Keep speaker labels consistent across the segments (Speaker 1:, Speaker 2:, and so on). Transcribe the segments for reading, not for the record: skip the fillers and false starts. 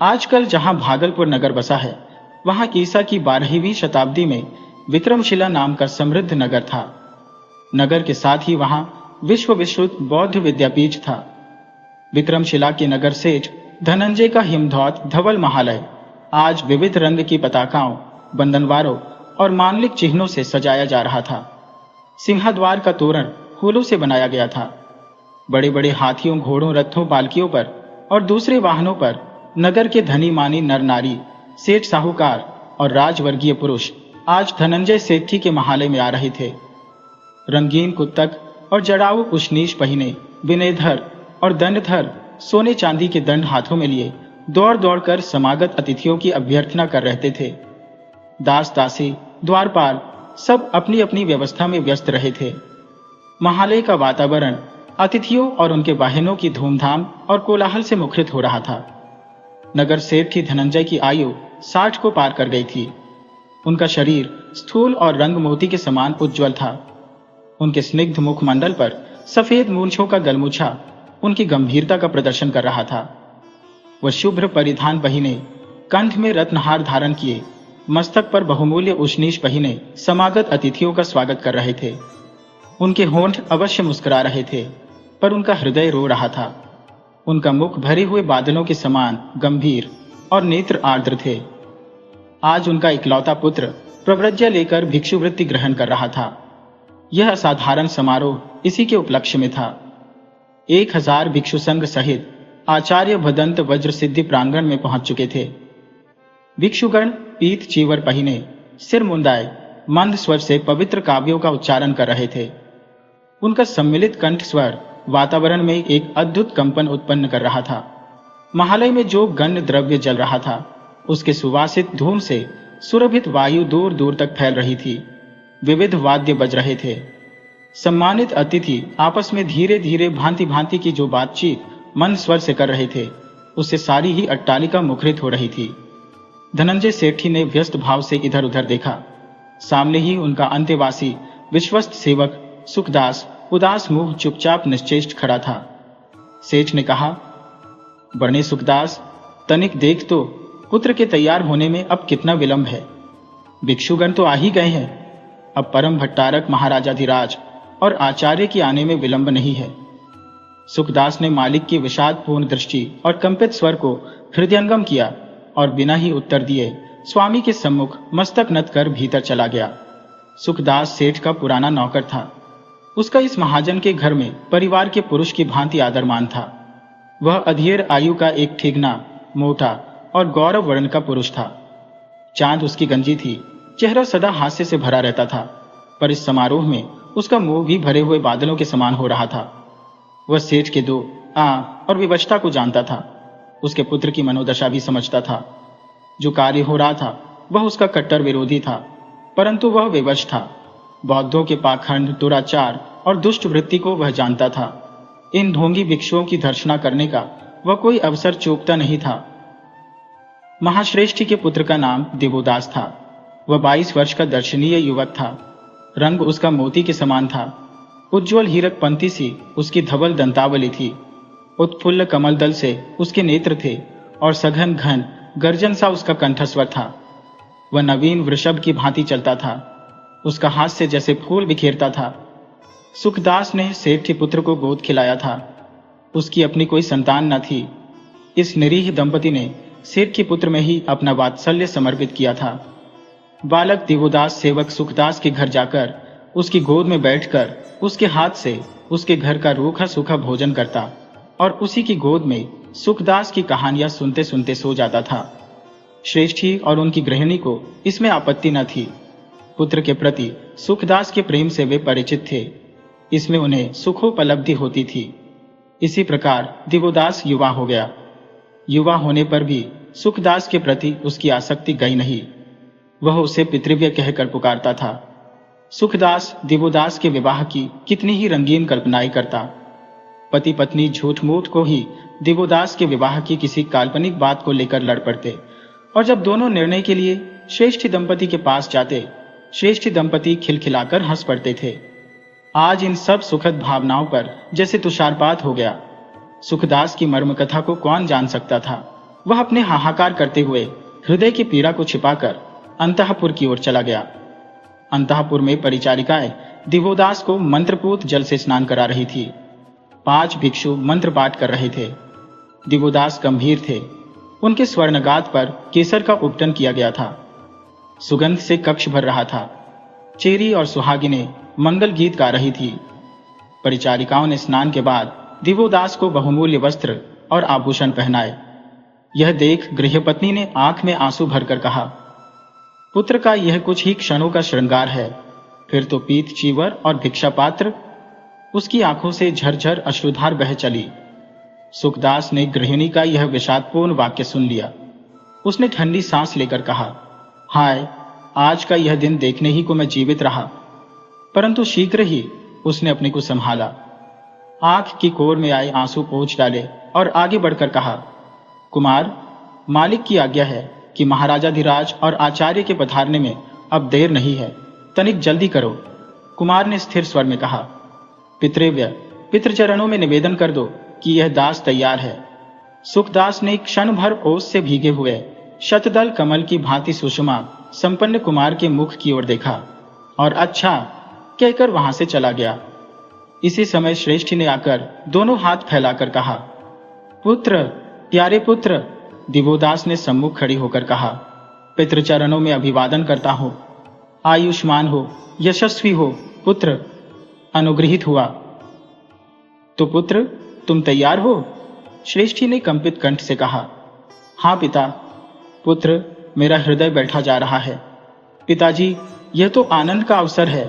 Speaker 1: आजकल जहां भागलपुर नगर बसा है, वहां ईसा की 12वीं शताब्दी में विक्रमशिला नाम का समृद्ध नगर था। नगर के साथ ही वहां विश्व विश्रुत बौद्ध विद्यापीठ था। विक्रमशिला के नगर सेठ धनंजय का हिमधौत धवल महालय आज विविध रंग की पताकाओं, बंधनवारों और मांगलिक चिन्हों से सजाया जा रहा था। सिंहद्वार का तोरण फूलों से बनाया गया था। बड़े बड़े हाथियों, घोड़ों, रथों, पालकियों पर और दूसरे वाहनों पर नगर के धनी मानी नर नारी, सेठ साहूकार और राजवर्गीय पुरुष आज धनंजय सेठी के महालय में आ रहे थे। रंगीन कुत्तक और जड़ाऊ उशनीश पहिने, विनयधर और दंडधर सोने चांदी के दंड हाथों में लिए दौड़ दौड़ कर समागत अतिथियों की अभ्यर्थना कर रहते थे। दास दासी, द्वारपाल सब अपनी अपनी व्यवस्था में व्यस्त रहे थे। महालय का वातावरण अतिथियों और उनके वाहनों की धूमधाम और कोलाहल से मुखरित हो रहा था। नगर सेठ धनंजय की आयु 60 को पार कर गई थी। उनका शरीर स्थूल और रंग मोती के समान उज्ज्वल था। उनके स्निग्ध मुखमंडल पर सफेद मूंछों का गलमुछा उनकी गंभीरता का प्रदर्शन कर रहा था। वह शुभ्र परिधान पहिने, कंठ में रत्नहार धारण किए, मस्तक पर बहुमूल्य उशनीश पहिने समागत अतिथियों का स्वागत कर रहे थे। उनके होंठ अवश्य मुस्कुरा रहे थे, पर उनका हृदय रो रहा था। उनका मुख भरे हुए बादलों के समान गंभीर और नेत्र आर्द्र थे। आज उनका इकलौता पुत्र प्रव्रज्या लेकर भिक्षुवृत्ति ग्रहण कर रहा था। यह असाधारण समारोह इसी के उपलक्ष्य में था। 1000 भिक्षु संघ सहित आचार्य भदंत वज्र सिद्धि प्रांगण में पहुंच चुके थे। भिक्षुगण पीत चीवर पहिने, सिर मुंदाए, मंद स्वर से पवित्र काव्यों का उच्चारण कर रहे थे। उनका सम्मिलित कंठ स्वर वातावरण में एक अद्भुत कंपन उत्पन्न कर रहा था। महालय में जो गंध द्रव्य जल रहा था, उसके सुवासित धूम से सुरभित वायु दूर दूर तक फैल रही थी। विविध वाद्य बज रहे थे। सम्मानित अतिथि आपस में धीरे धीरे भांति भांति की जो बातचीत मंद स्वर से कर रहे थे, उससे सारी ही अट्टालिका मुखरित हो रही थी। धनंजय सेठी ने व्यस्त भाव से इधर उधर देखा। सामने ही उनका अंत्यवासी विश्वस्त सेवक सुखदास उदास मुंह चुपचाप निश्चेष्ट खड़ा था। सेठ ने कहा, बड़े सुखदास, तनिक देख तो, पुत्र के तैयार होने में अब कितना विलंब है। भिक्षुगण तो आ ही गए हैं। अब परम भट्टारक महाराजाधिराज और आचार्य के आने में विलंब नहीं है। सुखदास ने मालिक की विषादपूर्ण दृष्टि और कंपित स्वर को हृदयंगम किया और बिना ही उत्तर दिए स्वामी के सम्मुख मस्तक नत कर भीतर चला गया। सुखदास सेठ का पुराना नौकर था। उसका इस महाजन के घर में परिवार के पुरुष की भांति आदरमान था। वह अधेड़ आयु का एक ठिगना, मोटा और गौरव वर्ण का पुरुष था। चांद उसकी गंजी थी, चेहरा सदा हास्य से भरा रहता था, पर इस समारोह में उसका मुंह भी भरे हुए बादलों के समान हो रहा था। वह सेठ के दो और विवशता को जानता था। उसके पुत्र की मनोदशा भी समझता था। जो कार्य हो रहा था वह उसका कट्टर विरोधी था, परंतु वह विवश था। बौद्धों के पाखंड, दुराचार और दुष्ट वृत्ति को वह जानता था। इन ढोंगी भिक्षुओं की धर्षणा करने का वह कोई अवसर चूकता नहीं था। महाश्रेष्ठी के पुत्र का नाम देवोदास था। वह 22 वर्ष का दर्शनीय युवक था। रंग उसका मोती के समान था। उज्ज्वल हीरक पंक्ति सी उसकी धवल दंतावली थी। उत्फुल्ल कमल दल से उसके नेत्र थे और सघन घन गर्जन सा उसका कंठस्वर था। वह नवीन वृषभ की भांति चलता था। उसका हास्य जैसे फूल बिखेरता था। सुखदास ने सेठ पुत्र को गोद खिलाया था। उसकी अपनी कोई संतान न थी। इस निरीह दंपति ने सेठ के पुत्र में ही अपना वात्सल्य समर्पित किया था। बालक देवोदास सेवक सुखदास के घर जाकर उसकी गोद में बैठकर उसके हाथ से उसके घर का रूखा सूखा भोजन करता और उसी की गोद में सुखदास की कहानियां सुनते सुनते सो जाता था। श्रेष्ठी और उनकी गृहिणी को इसमें आपत्ति न थी। पुत्र के प्रति सुखदास के प्रेम से वे परिचित थे। इसमें उन्हें सुखोपलब्धि होती थी। इसी प्रकार देवोदास युवा हो गया। युवा होने पर भी सुखदास के प्रति उसकी आसक्ति गई नहीं। वह उसे पितृव्य कहकर पुकारता था। सुखदास देवोदास के विवाह की कितनी ही रंगीन कल्पनाएं करता। पति पत्नी झूठ मूठ को ही देवोदास के विवाह की किसी काल्पनिक बात को लेकर लड़ पड़ते, और जब दोनों निर्णय के लिए श्रेष्ठ दंपति के पास जाते, श्रेष्ठ दंपति खिलखिलाकर हंस पड़ते थे। आज इन सब सुखद भावनाओं पर जैसे तुषारपात हो गया। सुखदास की मर्म कथा को कौन जान सकता था। वह अपने हाहाकार करते हुए हृदय की पीड़ा को छिपाकर अंतःपुर की ओर चला गया। अंतःपुर में परिचारिकाएं दिवोदास को मंत्रपूत जल से स्नान करा रही थी। 5 भिक्षु मंत्र पाठ कर रहे थे। दिवोदास गंभीर थे। उनके स्वर्णगात पर केसर का उपटन किया गया था। सुगंध से कक्ष भर रहा था। चेरी और सुहागिनें मंगल गीत गा रही थी। परिचारिकाओं ने स्नान के बाद दिवोदास को बहुमूल्य वस्त्र और आभूषण पहनाए। यह देख गृहपत्नी ने आंख में आंसू भरकर कहा, पुत्र का यह कुछ ही क्षणों का श्रृंगार है, फिर तो पीत चीवर और भिक्षा पात्र। उसकी आंखों से झरझर अश्रुधार बह चली। सुखदास ने गृहिणी का यह विषादपूर्ण वाक्य सुन लिया। उसने ठंडी सांस लेकर कहा, हाय, आज का यह दिन देखने ही को मैं जीवित रहा। परंतु शीघ्र ही उसने अपने को संभाला। आंख की कोर में आए आंसू पोंछ डाले और आगे बढ़कर कहा, कुमार, मालिक की आज्ञा है कि महाराजाधिराज और आचार्य के पधारने में अब देर नहीं है, तनिक जल्दी करो। कुमार ने स्थिर स्वर में कहा, पितृव्य, पितृचरणों में निवेदन कर दो कि यह दास तैयार है। सुखदास ने क्षण भर ओस से भीगे हुए शतदल कमल की भांति सुषमा संपन्न कुमार के मुख की ओर देखा और अच्छा कहकर वहां से चला गया। इसी समय श्रेष्ठी ने आकर दोनों हाथ फैलाकर कहा, पुत्र, प्यारे पुत्र। दिवोदास ने सम्मुख खड़ी होकर कहा, पितृचरणों में अभिवादन करता हूं। आयुष्मान हो, यशस्वी हो पुत्र। अनुग्रहित हुआ। तो पुत्र, तुम तैयार हो? श्रेष्ठी ने कंपित कंठ से कहा, हां पिता। पुत्र, मेरा हृदय बैठा जा रहा है। पिताजी, यह तो आनंद का अवसर है।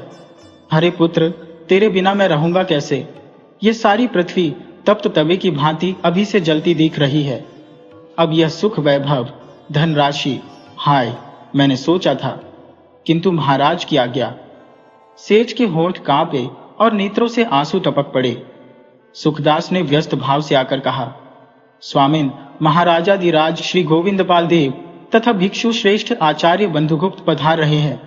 Speaker 1: अरे पुत्र, तेरे बिना मैं रहूंगा कैसे? यह सारी पृथ्वी तप्त तवे की भांति अभी से जलती दिख रही है। अब यह सुख वैभव, धनराशि, हाय, मैंने सोचा था, किंतु महाराज की आज्ञा। सेठ के होंठ कांपे और नेत्रों से आंसू टपक पड़े। सुखदास ने व्यस्त भाव से आकर कहा, स्वामिन, महाराजाधिराज श्री गोविंदपाल देव तथा भिक्षु श्रेष्ठ आचार्य बंधुगुप्त पधार रहे हैं।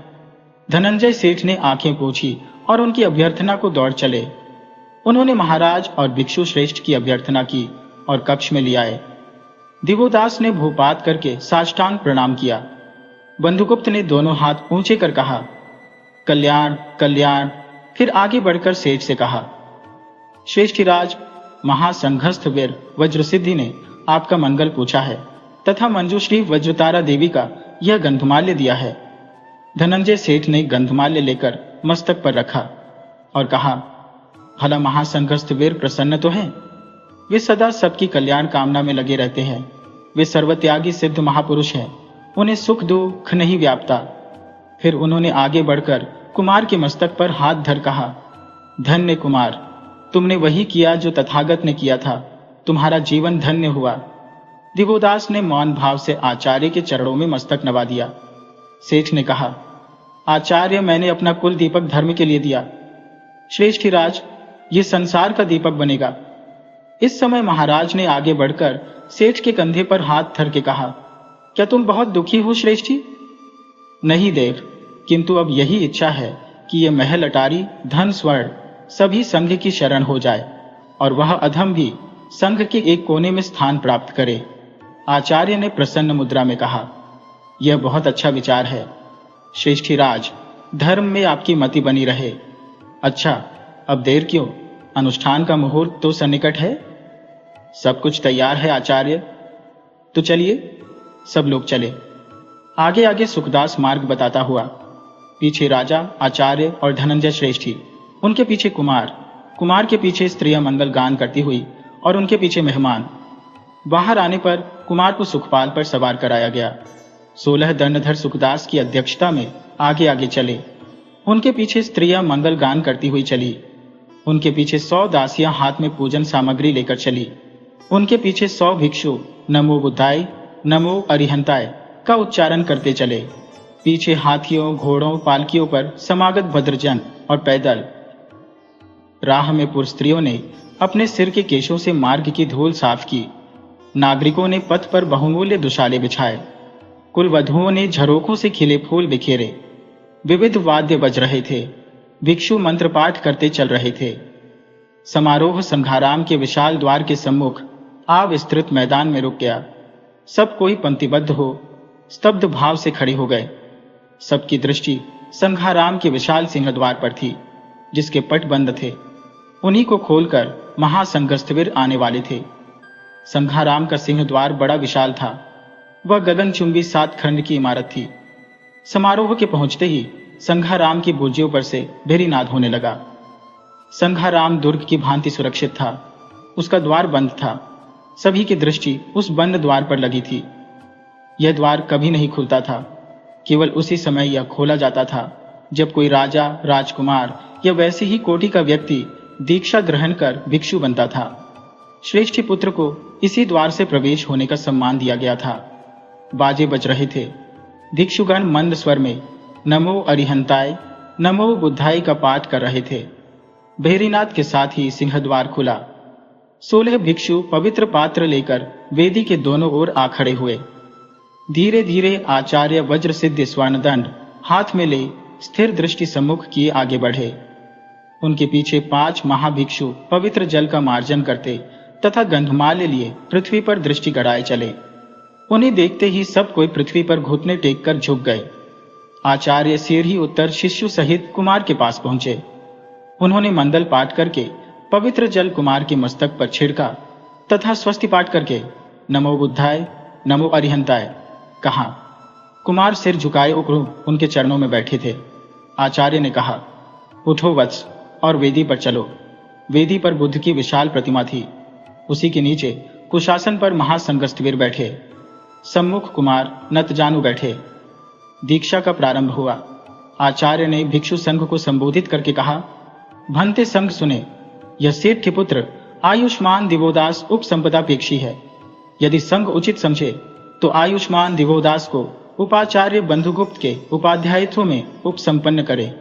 Speaker 1: धनंजय सेठ ने आंखें पोंछी और उनकी अभ्यर्थना को दौड़ चले। उन्होंने महाराज और भिक्षु श्रेष्ठ की अभ्यर्थना की और कक्ष में ले आए। दिवोदास ने भूपात करके साष्टांग प्रणाम किया। बंधुगुप्त ने दोनों हाथ ऊंचे कर कहा, कल्याण कल्याण। फिर आगे बढ़कर सेठ से कहा, श्रेष्ठीराज, महासंघस्थ वीर वज्रसिद्धि ने आपका मंगल पूछा है तथा मंजूश्री वज्रतारा देवी का यह गंधमाल्य दिया है। धनंजय सेठ ने गंधमाल्य लेकर मस्तक पर रखा और कहा, भला महासंघस्थ वीर प्रसन्न तो हैं? वे सदा सबकी कल्याण कामना में लगे रहते हैं। वे सर्वत्यागी सिद्ध महापुरुष हैं। उन्हें सुख दुख नहीं व्यापता। फिर उन्होंने आगे बढ़कर कुमार के मस्तक पर हाथ धर कहा, धन्य कुमार, तुमने वही किया जो तथागत ने किया था। तुम्हारा जीवन धन्य हुआ। दिवोदास ने मौन भाव से आचार्य के चरणों में मस्तक नवा दिया। सेठ ने कहा, आचार्य, मैंने अपना कुल दीपक धर्म के लिए दिया। श्रेष्ठीराज, ये संसार का दीपक बनेगा। इस समय महाराज ने आगे बढ़कर सेठ के कंधे पर हाथ धर के कहा, क्या तुम बहुत दुखी हो श्रेष्ठी? नहीं देव, किंतु अब यही इच्छा है कि यह महल अटारी, धन स्वर्ण सभी संघ की शरण हो जाए और वह अधम भी संघ के एक कोने में स्थान प्राप्त करे। आचार्य ने प्रसन्न मुद्रा में कहा, यह बहुत अच्छा विचार है। श्रेष्ठीराज, धर्म में आपकी मति बनी रहे। अच्छा, अब देर क्यों? अनुष्ठान का मुहूर्त तो सन्निकट है। सब कुछ तैयार है आचार्य। तो चलिए। सब लोग चले। आगे आगे सुखदास मार्ग बताता हुआ, पीछे राजा, आचार्य और धनंजय श्रेष्ठी, उनके पीछे कुमार, कुमार के पीछे स्त्रियां मंगल गान करती हुई और उनके पीछे मेहमान। बाहर आने पर कुमार को सुखपाल पर सवार कराया गया। 16 दंडधर सुखदास की अध्यक्षता में आगे आगे चले। उनके पीछे स्त्रियां मंगल गान करती हुई चली। उनके पीछे 100 दासियां हाथ में पूजन सामग्री लेकर चली। उनके पीछे 100 भिक्षु नमो बुद्धाय, नमो अरिहंताय का उच्चारण करते चले। पीछे हाथियों, घोड़ों, पालकियों पर समागत भद्रजन और पैदल। राह में पुरुष स्त्रियों ने अपने सिर के केशों से मार्ग की धूल साफ की। नागरिकों ने पथ पर बहुमूल्य दुशाले बिछाए। कुलवधुओं ने झरोखों से खिले फूल बिखेरे। विविध वाद्य बज रहे थे। भिक्षु मंत्र पाठ करते चल रहे थे। समारोह संघाराम के विशाल द्वार के सम्मुख अविस्तृत मैदान में रुक गया। सब कोई पंक्तिबद्ध हो स्तब्ध भाव से खड़े हो गए। सबकी दृष्टि संघाराम के विशाल सिंहद्वार पर थी, जिसके पट बंद थे। उन्हीं को खोलकर महासंघस्थवीर आने वाले थे। संघाराम का सिंहद्वार बड़ा विशाल था। वह गगनचुंबी 7 खंड की इमारत थी। समारोह के पहुंचते ही संघाराम की बुर्जियों पर से भेरीनाद होने लगा। संघाराम दुर्ग की भांति सुरक्षित था। उसका द्वार बंद था। सभी की दृष्टि उस बंद द्वार पर लगी थी। यह द्वार कभी नहीं खुलता था। केवल उसी समय यह खोला जाता था जब कोई राजा, राजकुमार या वैसी ही कोटि का व्यक्ति दीक्षा ग्रहण कर भिक्षु बनता था। श्रेष्ठी पुत्र को इसी द्वार से प्रवेश होने का सम्मान दिया गया था। बाजे बज रहे थे। भिक्षुगण मंद स्वर में नमो अरिहंताय, नमो बुद्धाय का पाठ कर रहे थे। भेरीनाथ के साथ ही सिंहद्वार खुला। 16 भिक्षु पवित्र पात्र लेकर वेदी के दोनों ओर आ खड़े हुए। धीरे धीरे आचार्य वज्र सिद्ध स्वर्णदंड हाथ में ले स्थिर दृष्टि सम्मुख किए आगे बढ़े। उनके पीछे 5 महाभिक्षु पवित्र जल का मार्जन करते तथा गंधमाल्य लिए पृथ्वी पर दृष्टि गड़ाए चले। उन्हें देखते ही सब कोई पृथ्वी पर घुटने टेककर झुक गए। आचार्य सीढ़ी उत्तर शिष्यु सहित कुमार के पास पहुंचे। उन्होंने मंडल पाठ करके पवित्र जल कुमार के मस्तक पर छिड़का तथा स्वस्ति पाठ करके नमो बुद्धाय, नमो अरिहंताय कहा। कुमार सिर झुकाए उकड़ू उनके चरणों में बैठे थे। आचार्य ने कहा, उठो वत्स और वेदी पर चलो। वेदी पर बुद्ध की विशाल प्रतिमा थी। उसी के नीचे कुशासन पर महासंघस्थवीर बैठे। सम्मुख कुमार नतजानु बैठे। दीक्षा का प्रारंभ हुआ। आचार्य ने भिक्षु संघ को संबोधित करके कहा, भंते संघ सुने, यह सेठ के पुत्र आयुष्मान दिवोदास उपसंपदापेक्षी है। यदि संघ उचित समझे तो आयुष्मान दिवोदास को उपाचार्य बंधुगुप्त के उपाध्यायत्व में उपसंपन्न करे।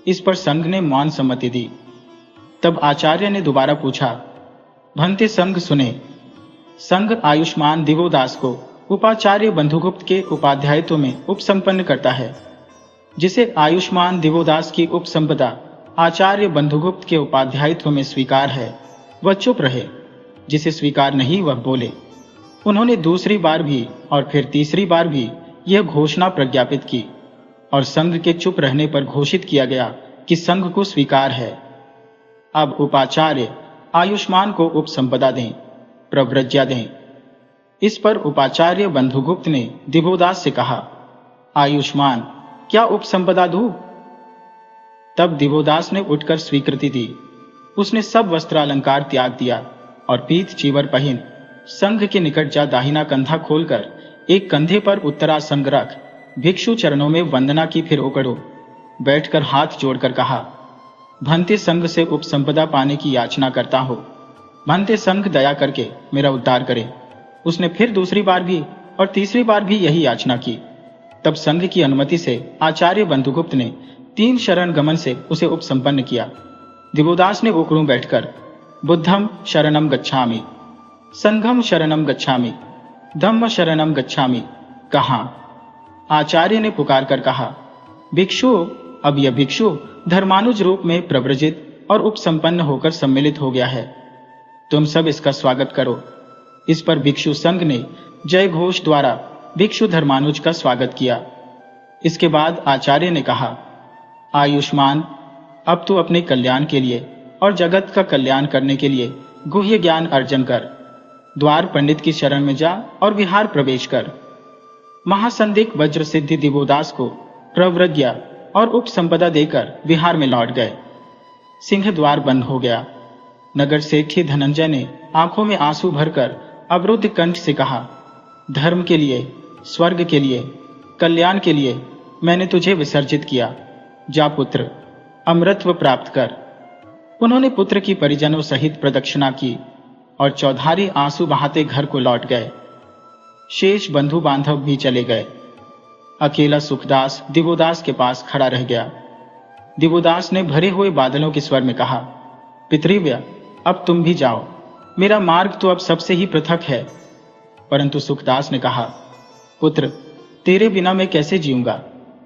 Speaker 1: इस पर संघ ने मौन सम्मति दी। तब आचार्य ने दोबारा पूछा, भंते संघ सुने, संघ आयुष्मान दिवोदास को उपाचार्य बंधुगुप्त के उपाध्यायत्व में उपसंपन्न करता है। जिसे आयुष्मान दिवोदास की उपसंपदा आचार्य बंधुगुप्त के उपाध्यायत्व में स्वीकार है वह चुप रहे, जिसे स्वीकार नहीं वह बोले। उन्होंने दूसरी बार भी और फिर तीसरी बार भी यह घोषणा प्रज्ञापित की और संघ के चुप रहने पर घोषित किया गया कि संघ को स्वीकार है। अब उपाचार्य आयुष्मान को उपसंपदा दें, प्रव्रज्या दें। इस पर उपाचार्य बंधुगुप्त ने दिवोदास से कहा, आयुष्मान क्या उपसंपदा दूं? तब दिवोदास ने उठकर स्वीकृति दी। उसने सब वस्त्रालंकार त्याग दिया और पीत चीवर पहन संघ के निकट जा दाहिना कंधा खोलकर एक कंधे पर उत्तरासंग रख भिक्षु चरणों में वंदना की, फिर ओकड़ो बैठकर हाथ जोड़कर कहा, भंते संघ से उपसंपदा पाने की याचना करता हो। भंते संघ दया करके मेरा उद्धार करे। उसने फिर दूसरी बार भी और तीसरी बार भी यही याचना की। तब संघ की अनुमति से आचार्य बंधुगुप्त ने 3 शरण गमन से उसे उपसंपन्न किया। दिवोदास ने ओकड़ू बैठकर बुद्धम शरणम गच्छामि, संघम शरणम गच्छामि, धम्म शरणम गच्छामि कहा। आचार्य ने पुकार कर कहा, भिक्षु, अब यह भिक्षु धर्मानुज रूप में प्रव्रजित और उपसंपन्न होकर सम्मिलित हो गया है। तुम सब इसका स्वागत करो। इस पर भिक्षु संघ ने जय घोष द्वारा भिक्षु धर्मानुज का स्वागत किया। इसके बाद आचार्य ने कहा, आयुष्मान, अब तू अपने कल्याण के लिए और जगत का कल्याण करने के लिए गुह्य ज्ञान अर्जन कर। द्वार पंडित की शरण में जा और विहार प्रवेश कर। महासंदिक वज्र सिद्धि दिवोदास को प्रव्रज्ञा और उपसंपदा देकर विहार में लौट गए। सिंह द्वार बंद हो गया। नगर सेठी धनंजय ने आंखों में आंसू भरकर अवरुद्ध कंठ से कहा, धर्म के लिए, स्वर्ग के लिए, कल्याण के लिए मैंने तुझे विसर्जित किया। जा पुत्र, अमृतत्व प्राप्त कर। उन्होंने पुत्र की परिजनों सहित प्रदक्षिणा की और चौधारी आंसू बहाते घर को लौट गए। शेष बंधु बांधव भी चले गए। अकेला सुखदास दिवोदास के पास खड़ा रह गया। दिवोदास ने भरे हुए बादलों के स्वर में कहा, पितृव्य, अब तुम भी जाओ। मेरा मार्ग तो अब सबसे ही पृथक है। परंतु सुखदास ने कहा, पुत्र, तेरे बिना मैं कैसे जीऊंगा?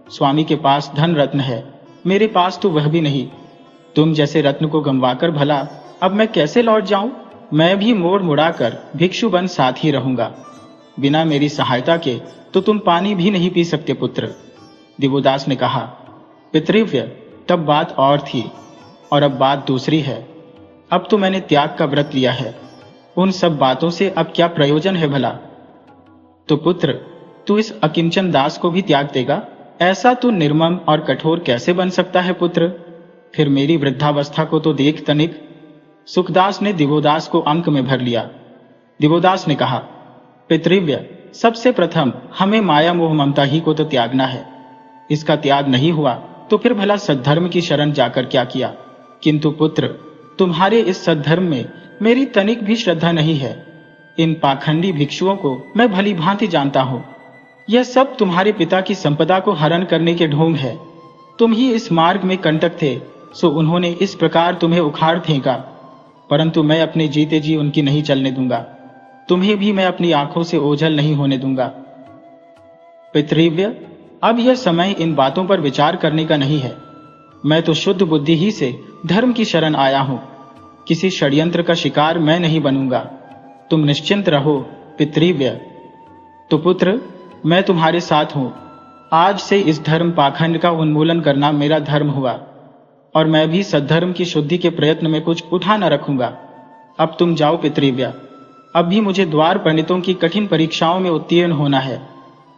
Speaker 1: स्वामी के पास धन रत्न है, मेरे पास तो वह भी नहीं। तुम जैसे रत्न को गंवाकर भला अब मैं कैसे लौट जाऊं? मैं भी मोड़ मुड़ाकर भिक्षु बन साथ ही रहूंगा। बिना मेरी सहायता के तो तुम पानी भी नहीं पी सकते पुत्र। दिवोदास ने कहा, पितृव्य, तब बात और थी और अब बात दूसरी है। अब तो मैंने त्याग का व्रत लिया है, उन सब बातों से अब क्या प्रयोजन है भला। तो पुत्र, तू इस अकिंचन दास को भी त्याग देगा? ऐसा तू निर्मम और कठोर कैसे बन सकता है पुत्र? फिर मेरी वृद्धावस्था को तो देख तनिक। सुखदास ने दिवोदास को अंक में भर लिया। दिवोदास ने कहा, पितृव्य, सबसे प्रथम हमें माया मोह ममता ही को तो त्यागना है। इसका त्याग नहीं हुआ तो फिर भला सद्धर्म की शरण जाकर क्या किया? किंतु पुत्र, तुम्हारे इस सद्धर्म में मेरी तनिक भी श्रद्धा नहीं है। इन पाखंडी भिक्षुओं को मैं भली भांति जानता हूं। यह सब तुम्हारे पिता की संपदा को हरण करने के ढोंग है। तुम ही इस मार्ग में कंटक थे, सो उन्होंने इस प्रकार तुम्हें उखाड़ फेंका, परंतु मैं अपने जीते जी उनकी नहीं चलने दूंगा। तुम्हें भी मैं अपनी आंखों से ओझल नहीं होने दूंगा। पितृव्य, अब यह समय इन बातों पर विचार करने का नहीं है। मैं तो शुद्ध बुद्धि ही से धर्म की शरण आया हूं। किसी षड्यंत्र का शिकार मैं नहीं बनूंगा। तुम निश्चिंत रहो पितृव्य। तो पुत्र, मैं तुम्हारे साथ हूं। आज से इस धर्म पाखंड का उन्मूलन करना मेरा धर्म हुआ और मैं भी सद्धर्म की शुद्धि के प्रयत्न में कुछ उठा न रखूंगा। अब तुम जाओ पितृव्य। अब भी मुझे द्वार पंडितों की कठिन परीक्षाओं में उत्तीर्ण होना है।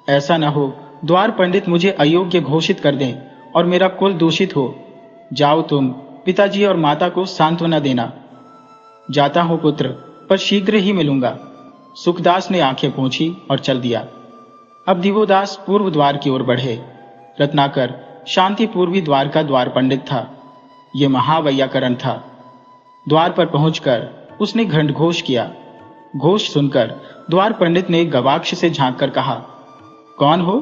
Speaker 1: ऐसा न हो द्वार पंडित मुझे अयोग्य घोषित कर दें और मेरा कुल दूषित हो। जाओ तुम पिताजी और माता को सांत्वना देना। जाता हूं पुत्र, पर शीघ्र ही मिलूंगा। सुखदास ने आंखें पोंछी और चल दिया। अब दिवोदास पूर्व द्वार की ओर बढ़े। रत्नाकर शांति पूर्वी द्वार का द्वार पंडित था। ये महावैयाकरण था। द्वार पर पहुंचकर उसने घंटघोष किया। घोष सुनकर द्वार पंडित ने गवाक्ष से झांककर कहा, कौन हो?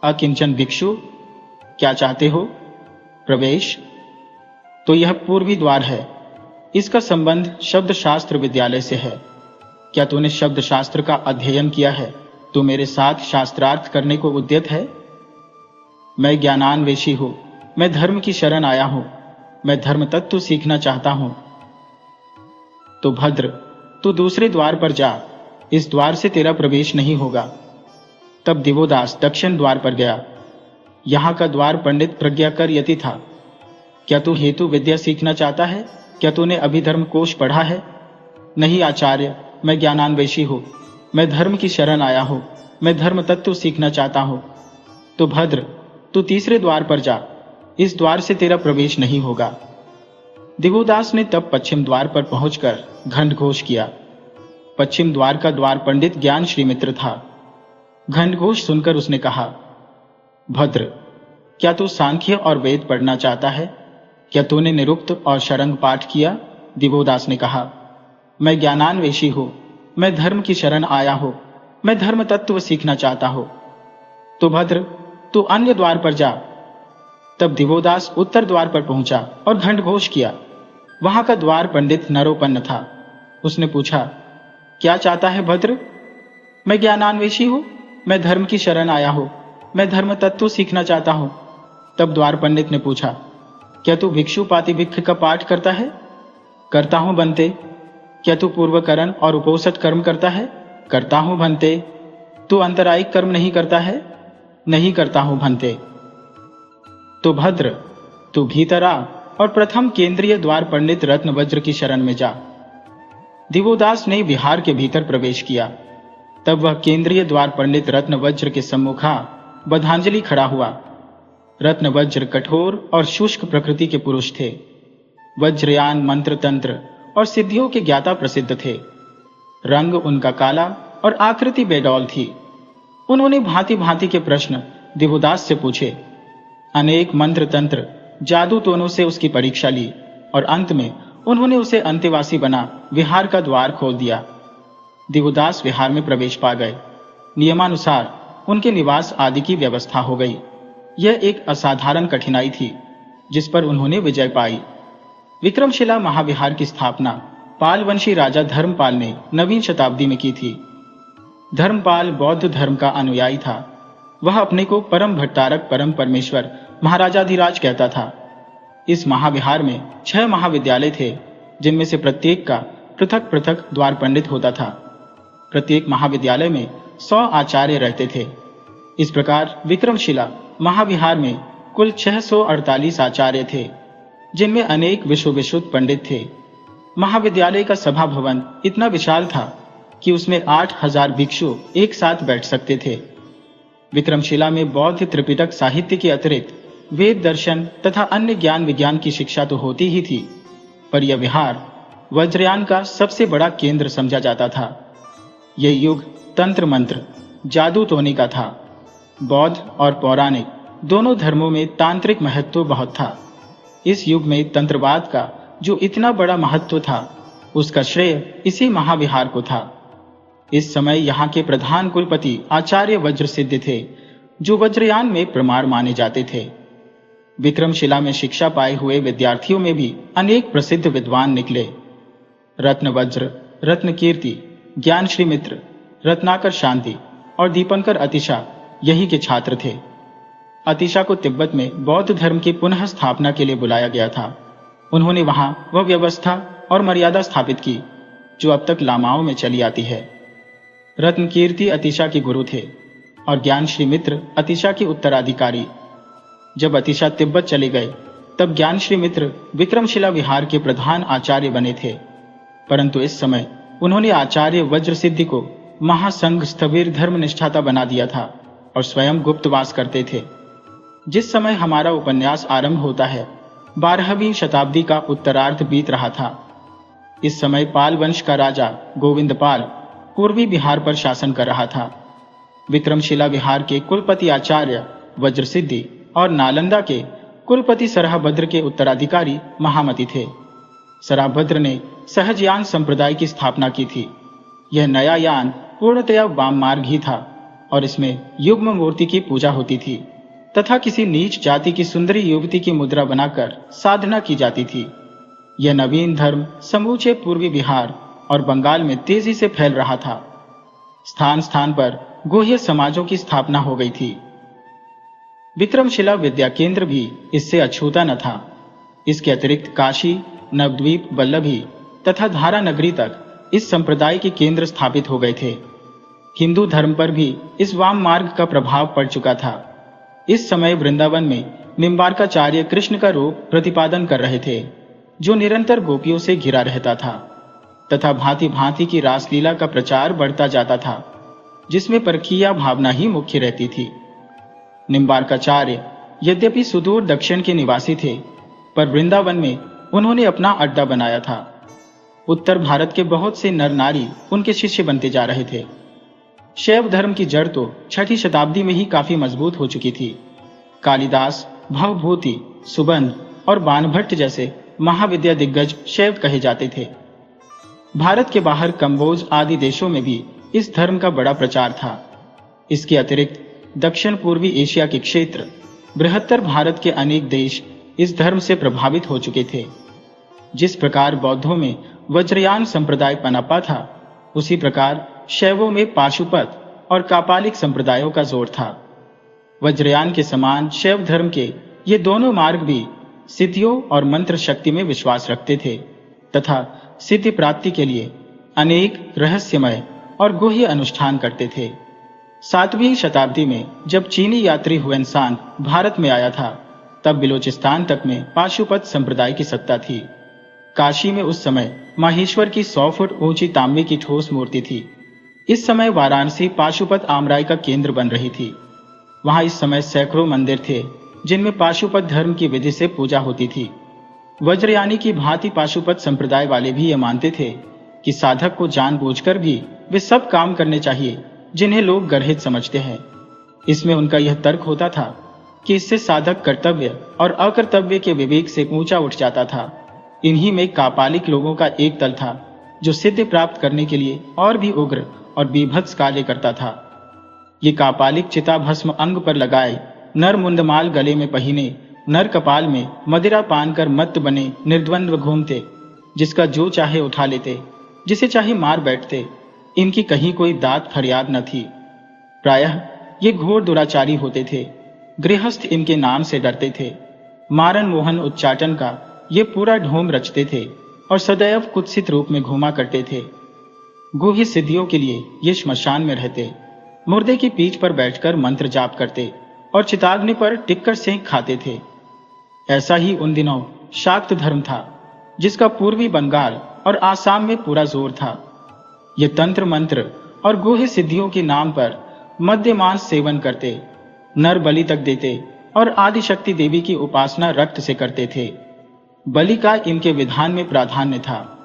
Speaker 1: अकिंचन भिक्षु, क्या चाहते हो? प्रवेश। तो यह पूर्वी द्वार है। इसका संबंध शब्द शास्त्र विद्यालय से है। क्या तूने शब्द शास्त्र का अध्ययन किया है? तू मेरे साथ शास्त्रार्थ करने को उद्यत है? मैं ज्ञानान्वेषी हूं। मैं धर्म की शरण आया हूं। मैं धर्म तत्व सीखना चाहता हूं। तो भद्र, तू दूसरे द्वार पर जा। इस द्वार से तेरा प्रवेश नहीं होगा। तब दिवोदास दक्षिण द्वार पर गया। यहां का द्वार पंडित प्रज्ञाकर यति था। क्या तू हेतु विद्या सीखना चाहता है? क्या तूने अभिधर्म कोश पढ़ा है? नहीं आचार्य, मैं ज्ञानान्वेषी हूं। मैं धर्म की शरण आया हूं। मैं धर्म तत्व सीखना चाहता हूं। तो भद्र, तू तीसरे द्वार पर जा। इस द्वार से तेरा प्रवेश नहीं होगा। दिवोदास ने तब पश्चिम द्वार पर पहुंचकर घंटघोष किया। पश्चिम द्वार का द्वार पंडित ज्ञान श्रीमित्र था। घंटघोष सुनकर उसने कहा, भद्र, क्या तू सांख्य और वेद पढ़ना चाहता है? क्या तूने निरुक्त और शरंग पाठ किया? दिवोदास ने कहा, मैं ज्ञानान्वेषी हूं। मैं धर्म की शरण आया हूं। मैं धर्म तत्व सीखना चाहता हूं। तो भद्र, तू अन्य द्वार पर जा। तब दिवोदास उत्तर द्वार पर पहुंचा और घंटघोष किया। वहां का द्वार पंडित नरोपन्न था। उसने पूछा, क्या चाहता है भद्र? मैं ज्ञानान्वेषी हूं। मैं धर्म की शरण आया हूं। मैं धर्म तत्व सीखना चाहता हूं। तब द्वार पंडित ने पूछा, क्या तू भिक्षु पातिभिक्ष का पाठ करता है? करता हूं बनते। क्या तू पूर्वकरण और उपोषित कर्म करता है? करता हूं भंते। तू अंतरायिक कर्म नहीं करता है? नहीं करता हूं भंते। तो भद्र, तू भीतर आ और प्रथम केंद्रीय द्वार पंडित रत्नवज्र की शरण में जा। दिवोदास ने विहार के भीतर प्रवेश किया। तब वह केंद्रीय द्वार पंडित रत्नवज्र के सम्मुखा बधांजलि खड़ा हुआ। रत्नवज्र कठोर और शुष्क प्रकृति के पुरुष थे। वज्रयान मंत्र तंत्र और सिद्धियों के ज्ञाता प्रसिद्ध थे। रंग उनका काला और आकृति बेडौल थी। उन्होंने भांति भांति के प्रश्न दिवोदास से पूछे। अनेक मंत्र तंत्र जादू टोनों से उसकी परीक्षा ली और अंत में उन्होंने उसे अंतेवासी बना विहार का द्वार खोल दिया। दिवोदास विहार में प्रवेश पा गए। नियमानुसार उनके निवास आदि की व्यवस्था हो गई। यह एक असाधारण कठिनाई थी जिस पर उन्होंने विजय पाई। विक्रमशिला महाविहार की स्थापना पालवंशी राजा धर्मपाल ने नवीन शताब्दी में की थी। धर्मपाल बौद्ध धर्म का अनुयायी था। वह अपने को परम भट्टारक परम परमेश्वर महाराजाधिराज कहता था। इस महाविहार में 6 महाविद्यालय थे, जिनमें से प्रत्येक का पृथक पृथक द्वार पंडित होता था। प्रत्येक महाविद्यालय में 100 आचार्य रहते थे। इस प्रकार विक्रमशिला महाविहार में कुल 648 आचार्य थे, जिनमें अनेक विश्व पंडित थे। महाविद्यालय का सभा भवन इतना विशाल था कि उसमें 8000 भिक्षु एक साथ बैठ सकते थे। विक्रमशिला में बौद्ध त्रिपिटक साहित्य के अतिरिक्त वेद दर्शन तथा अन्य ज्ञान विज्ञान की शिक्षा तो होती ही थी, पर यह विहार वज्रयान का सबसे बड़ा केंद्र समझा जाता था। यह युग तंत्र मंत्र, जादू टोने का था। बौद्ध और पौराणिक दोनों धर्मों में तांत्रिक महत्व बहुत था। इस युग में तंत्रवाद का जो इतना बड़ा महत्व था, उसका श्रेय इसी महाविहार को था। इस समय यहाँ के प्रधान कुलपति आचार्य वज्रसिद्ध थे, जो वज्रयान में प्रमाण माने जाते थे। विक्रमशिला में शिक्षा पाए हुए विद्यार्थियों में भी अनेक प्रसिद्ध विद्वान निकले। रत्नवज्र, रत्नकीर्ति, ज्ञानश्री मित्र, रत्नाकर शांति और दीपंकर अतिशा यही के छात्र थे। अतिशा को तिब्बत में बौद्ध धर्म की पुनः स्थापना के लिए बुलाया गया था। उन्होंने वहां वह व्यवस्था और मर्यादा स्थापित की जो अब तक लामाओं में चली आती है। रत्नकीर्ति अतिशा के गुरु थे और ज्ञानश्री मित्र अतिशा के उत्तराधिकारी। जब अतिशा तिब्बत चले गए, तब ज्ञानश्री मित्र विक्रमशिला विहार के प्रधान आचार्य बने थे, परंतु इस समय उन्होंने आचार्य वज्रसिद्धि को महासंघ स्थविर धर्मनिष्ठाता बना दिया था और स्वयं गुप्तवास करते थे। जिस समय हमारा उपन्यास आरंभ होता है, 12वीं शताब्दी का उत्तरार्ध बीत रहा था। इस समय पाल वंश का राजा गोविंदपाल पूर्वी बिहार पर शासन कर रहा था। विक्रमशिला विहार के कुलपति आचार्य वज्रसिद्धि और नालंदा के कुलपति सरहभद्र के उत्तराधिकारी महामति थे। सरहभद्र ने सहजयान संप्रदाय की स्थापना की थी। यह नया यान पूर्णतया वाम मार्ग ही था और इसमें युग्म मूर्ति की पूजा होती थी तथा किसी नीच जाति की सुंदरी युवती की मुद्रा बनाकर साधना की जाती थी। यह नवीन धर्म समूचे पूर्वी बिहार और बंगाल में तेजी से फैल रहा था। स्थान स्थान पर गुह्य समाजों की स्थापना हो गई थी। विक्रमशिला विद्या केंद्र भी इससे अछूता न था। इसके अतिरिक्त काशी, नवद्वीप, वल्लभी तथा धारा नगरी तक इस संप्रदाय के केंद्र स्थापित हो गए थे। हिंदू धर्म पर भी इस वाम मार्ग का प्रभाव पड़ चुका था। इस समय वृंदावन में निम्बार्काचार्य कृष्ण का रूप प्रतिपादन कर रहे थे, जो निरंतर गोपियों से घिरा रहता था तथा भांति भांति की रासलीला का प्रचार बढ़ता जाता था, जिसमें परकीय भावना ही मुख्य रहती थी। निम्बार्काचार्य यद्यपि सुदूर दक्षिण के निवासी थे, पर वृंदावन में उन्होंने अपना अड्डा बनाया था। उत्तर भारत के बहुत से नर नारी उनके शिष्य बनते जा रहे थे। शैव धर्म की जड़ तो 6ठी शताब्दी में ही काफी मजबूत हो चुकी थी। कालिदास, भवभूति, सुबंध और बाणभट्ट जैसे महाविद्या दिग्गज शैव कहे जाते थे। भारत के बाहर कंबोज आदि देशों में भी इस धर्म का बड़ा प्रचार था। इसके अतिरिक्त दक्षिण पूर्वी एशिया के क्षेत्र, बृहत्तर भारत के अनेक देश इस धर्म से प्रभावित हो चुके थे। जिस प्रकार बौद्धों में वज्रयान संप्रदाय पनपा था, उसी प्रकार शैवों में पाशुपत और कापालिक संप्रदायों का जोर था। वज्रयान के समान शैव धर्म के ये दोनों मार्ग भी सिद्धियों और मंत्र शक्ति में विश्वास रखते थे तथा सिद्धि प्राप्ति के लिए अनेक रहस्यमय और गुह्य अनुष्ठान करते थे। 7वीं शताब्दी में जब चीनी यात्री हुएनसांग भारत में आया था, तब बिलोचिस्तान तक में पाशुपत संप्रदाय की सत्ता थी। काशी में उस समय माहेश्वर की 100 फुट ऊंची तांबे की ठोस मूर्ति थी। इस समय वाराणसी पाशुपत आमराई का केंद्र बन रही थी। वहां इस समय सैकड़ों मंदिर थे, जिनमें पाशुपत धर्म की विधि से पूजा होती थी। वज्रयानी की भांति पाशुपत संप्रदाय वाले भी यह मानते थे कि साधक को जानबूझकर भी वे सब काम करने चाहिए जिन्हें लोग गर्हित समझते हैं। इसमें उनका यह तर्क होता था कि इससे साधक कर्तव्य और अकर्तव्य के विवेक से ऊंचा उठ जाता था। इन्हीं में कापालिक लोगों का एक दल था, जो सिद्धि प्राप्त करने के लिए और भी उग्र और बीभत्स कार्य करता था। ये कापालिक चिताभस्म अंग पर लगाए, नर मुंडमाल गले में पहिने, नर कपाल में मदिरा पान कर मत्त बने निर्द्वंद्व घूमते, जिसका जो चाहे उठा लेते, जिसे चाहे मार बैठते। इनकी कहीं कोई दात फरियाद न थी। प्रायः ये घोर दुराचारी होते थे। गृहस्थ इनके नाम से डरते थे। मारन मोहन उच्चाटन का ये पूरा ढोंग रचते थे और सदैव कुत्सित रूप में घूमा करते थे। गुह्य सिद्धियों के लिए ये श्मशान में रहते, मुर्दे की पीठ पर बैठकर मंत्र जाप करते और चिताग्नि पर टिककर सेंक खाते थे। ऐसा ही उन दिनों शाक्त धर्म था, जिसका पूर्वी बंगाल और आसाम में पूरा जोर था। ये तंत्र मंत्र और गुह्य सिद्धियों के नाम पर मद्यमांस सेवन करते, नर बलि तक देते और आदिशक्ति देवी की उपासना रक्त से करते थे। बलि का इनके विधान में प्राधान्य था।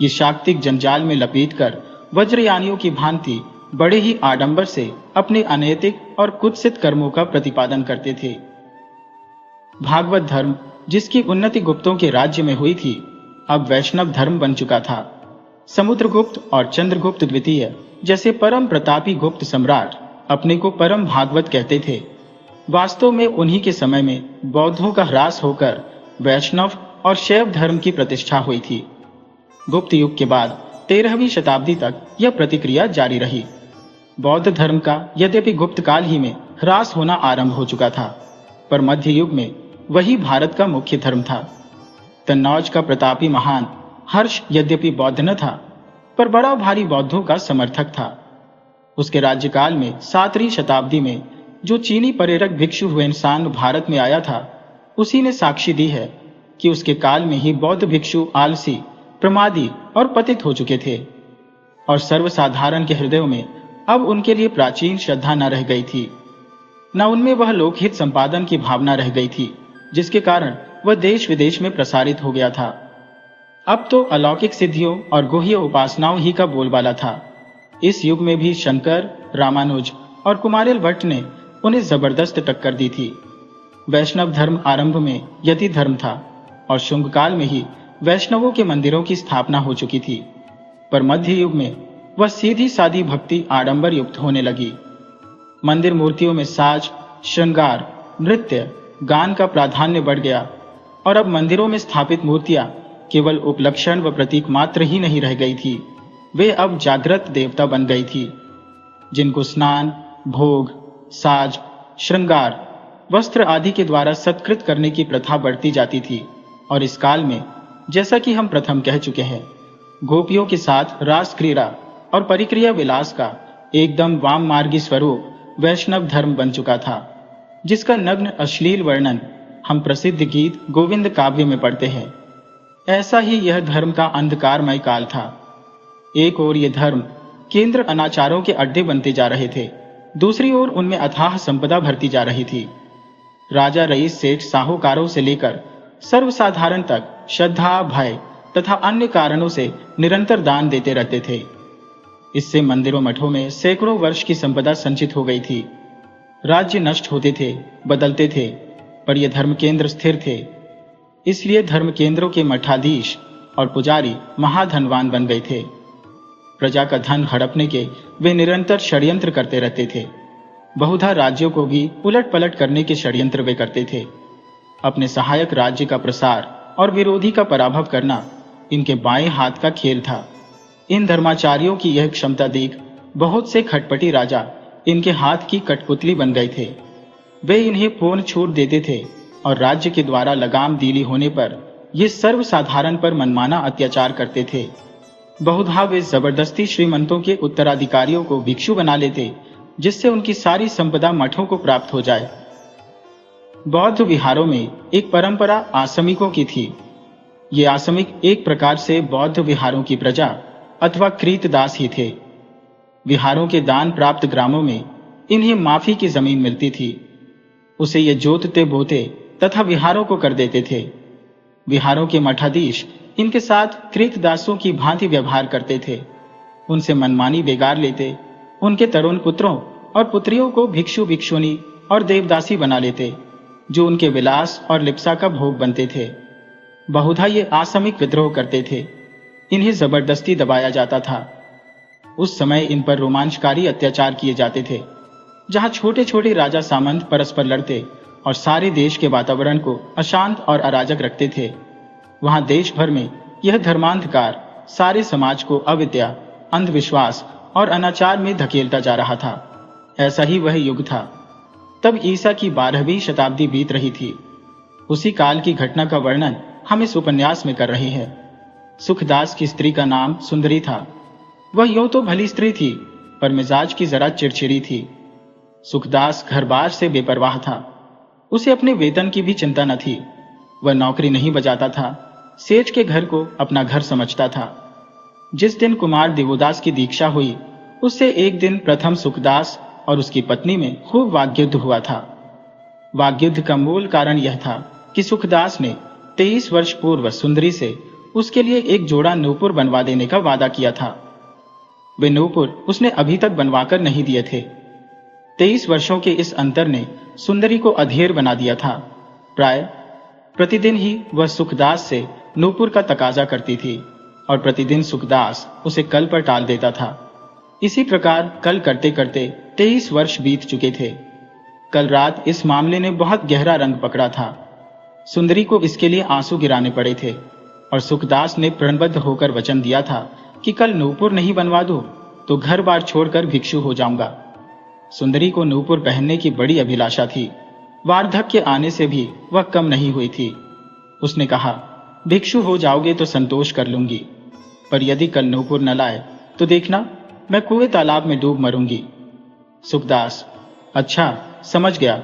Speaker 1: ये शाक्तिक जंजाल में लपेटकर वज्रयानियों की भांति बड़े ही आडंबर से अपने अनैतिक और कुत्सित कर्मों का प्रतिपादन करते थे। भागवत धर्म, जिसकी उन्नति गुप्तों के राज्य में हुई थी, अब वैष्णव धर्म बन चुका था। समुद्रगुप्त और चंद्रगुप्त द्वितीय जैसे परम प्रतापी गुप्त सम्राट अपने को परम भागवत कहते थे। वास्तव में उन्हीं के समय में बौद्धों का ह्रास होकर वैष्णव और शैव धर्म की प्रतिष्ठा हुई थी। गुप्त युग के बाद 13वीं शताब्दी तक यह प्रतिक्रिया जारी रही। बौद्ध धर्म का यद्यपि गुप्त काल ही में ह्रास होना आरंभ हो चुका था, पर मध्य युग में वही भारत का मुख्य धर्म था। तन्नौज का प्रतापी महान हर्ष यद्यपि बौद्ध न था, पर बड़ा भारी बौद्धों का समर्थक था। उसके राज्यकाल में 7वीं शताब्दी में जो चीनी प्रेरक भिक्षु हुएनसांग भारत में आया था, उसी ने साक्षी दी है कि उसके काल में ही बौद्ध भिक्षु आलसी, प्रमादी और पतित हो चुके थे, और सर्वसाधारण के हृदयों में अब उनके लिए प्राचीन श्रद्धा न रह गई थी, न उनमें वह लोकहित संपादन की भावना रह गई थी, जिसके कारण वह देश विदेश में प्रसारित हो गया था। अब तो अलौकिक सिद्धियों और गुह्य उपासनाओं ही का बोलबाला था। इस युग में भी शंकर, रामानुज और कुमारिल भट्ट ने उन्हें जबरदस्त टक्कर दी थी। वैष्णव धर्म आरंभ में यति धर्म था और शुंग काल में ही वैष्णवों के मंदिरों की स्थापना हो चुकी थी, पर मध्य युग में वह सीधी सादी भक्ति आडंबर युक्त होने लगी। मंदिर मूर्तियों में साज, श्रृंगार, नृत्य, गान का प्राधान्य बढ़ गया और अब मंदिरों में स्थापित मूर्तियां केवल उपलक्षण व प्रतीक मात्र ही नहीं रह गई थी, वे अब जागृत देवता बन गई थी, जिनको स्नान, भोग, साज, श्रृंगार, वस्त्र आदि के द्वारा सत्कृत करने की प्रथा बढ़ती जाती थी। और इस काल में, जैसा कि हम प्रथम कह चुके हैं, गोपियों के साथ रास क्रीड़ा और परिक्रिया विलास का एकदम वाम मार्गी स्वरूप वैष्णव धर्म बन चुका था, जिसका नग्न अश्लील वर्णन हम प्रसिद्ध गीत गोविंद काव्य में पढ़ते हैं। ऐसा ही यह धर्म का अंधकारमय काल था। एक ओर ये धर्म केंद्र अनाचारों के अड्डे बनते जा रहे थे, दूसरी ओर उनमें अथाह संपदा भरती जा रही थी। राजा, रईस, सेठ, साहूकारों से लेकर सर्वसाधारण तक श्रद्धा, भय तथा अन्य कारणों से निरंतर दान देते रहते थे। इससे मंदिरों मठों में सैकड़ों वर्ष की संपदा संचित हो गई थी। राज्य नष्ट होते थे, बदलते थे, पर ये धर्म केंद्र स्थिर थे। इसलिए धर्म केंद्रों के मठाधीश और पुजारी महाधनवान बन गए थे। प्रजा का धन हड़पने के वे निरंतर षड्यंत्र करते रहते थे। बहुधा राज्यों को भी उलट पलट करने के षड्यंत्र वे करते थे। अपने सहायक राज्य का प्रसार और विरोधी का पराभव करना इनके बाएं हाथ का खेल था। इन धर्माचार्यों की यह क्षमता देख बहुत से खटपटी राजा इनके हाथ की कठपुतली बन गए थे। वे इन्हें पूर्ण छूट देते थे और राज्य के द्वारा लगाम दीली होने पर ये सर्वसाधारण पर मनमाना अत्याचार करते थे। बहुधा वे जबरदस्ती श्रीमंतों के उत्तराधिकारियों को भिक्षु बना लेते, जिससे उनकी सारी संपदा मठों को प्राप्त हो जाए। बौद्ध विहारों में एक परंपरा आसमिकों की थी। ये आसमिक एक प्रकार से बौद्ध विहारों की प्रजा अथवा कृतदास ही थे। विहारों के दान प्राप्त ग्रामों में इन्हें माफी की जमीन मिलती थी। उसे ये जोतते बोते तथा विहारों को कर देते थे। विहारों के मठाधीश इनके साथ कृतदासों की भांति व्यवहार करते थे। उनसे मनमानी बेगार लेते, उनके तरुण पुत्रों और पुत्रियों को भिक्षु, भिक्षुनी और देवदासी बना लेते, जो उनके विलास और लिप्सा का भोग बनते थे। बहुधा ये आसमिक विद्रोह करते थे। इन्हें जबरदस्ती दबाया जाता था। उस समय इन पर रोमांचकारी अत्याचार किए जाते थे, जहां छोटे छोटे राजा सामंत परस्पर लड़ते और सारे देश के वातावरण को अशांत और अराजक रखते थे। वहां देश भर में यह धर्मांधकार सारे समाज को अविद्या, अंधविश्वास और अनाचार में धकेलता जा रहा था। ऐसा ही वह युग था। तब ईसा की 12वीं शताब्दी बीत रही थी। उसी काल की घटना का वर्णन हम इस उपन्यास में कर रहे हैं। सुखदास की स्त्री का नाम सुंदरी था। वह यूं तो भली स्त्री थी, पर मिजाज की जरा चिड़चिड़ी थी। सुखदास घर बार से बेपरवाह था। उसे अपने वेतन की भी चिंता न थी। वह नौकरी नहीं बजाता था, सेठ के घर को अपना घर समझता था। जिस दिन कुमार दिवोदास की दीक्षा हुई, उससे एक दिन प्रथम सुखदास और उसकी पत्नी में खूब वाग्युद्ध हुआ था। वाग्युद्ध का मूल कारण यह था कि सुखदास ने 23 वर्ष पूर्व सुंदरी से उसके लिए एक जोड़ा नूपुर बनवा देने का वादा किया था। वे नूपुर उसने अभी तक बनवाकर नहीं दिए थे। 23 वर्षों के इस अंतर ने सुंदरी को अधीर बना दिया था। प्राय प्रतिदिन ही वह सुखदास से नूपुर का तकाजा करती थी और प्रतिदिन सुखदास उसे कल पर टाल देता था। इसी प्रकार कल करते करते 23 वर्ष बीत चुके थे। कल रात इस मामले ने बहुत गहरा रंग पकड़ा था। सुंदरी को इसके लिए आंसू गिराने पड़े थे और सुखदास ने प्रणबद्ध होकर वचन दिया था कि कल नूपुर नहीं बनवा दो तो घर बार छोड़कर भिक्षु हो जाऊंगा। सुंदरी को नूपुर पहनने की बड़ी अभिलाषा थी। वार्धक्य आने से भी वह कम नहीं हुई थी। उसने कहा, भिक्षु हो जाओगे तो संतोष कर लूंगी, पर यदि कल नूपुर न लाए तो देखना मैं कुएं तालाब में डूब मरूंगी। सुखदास, अच्छा समझ गया,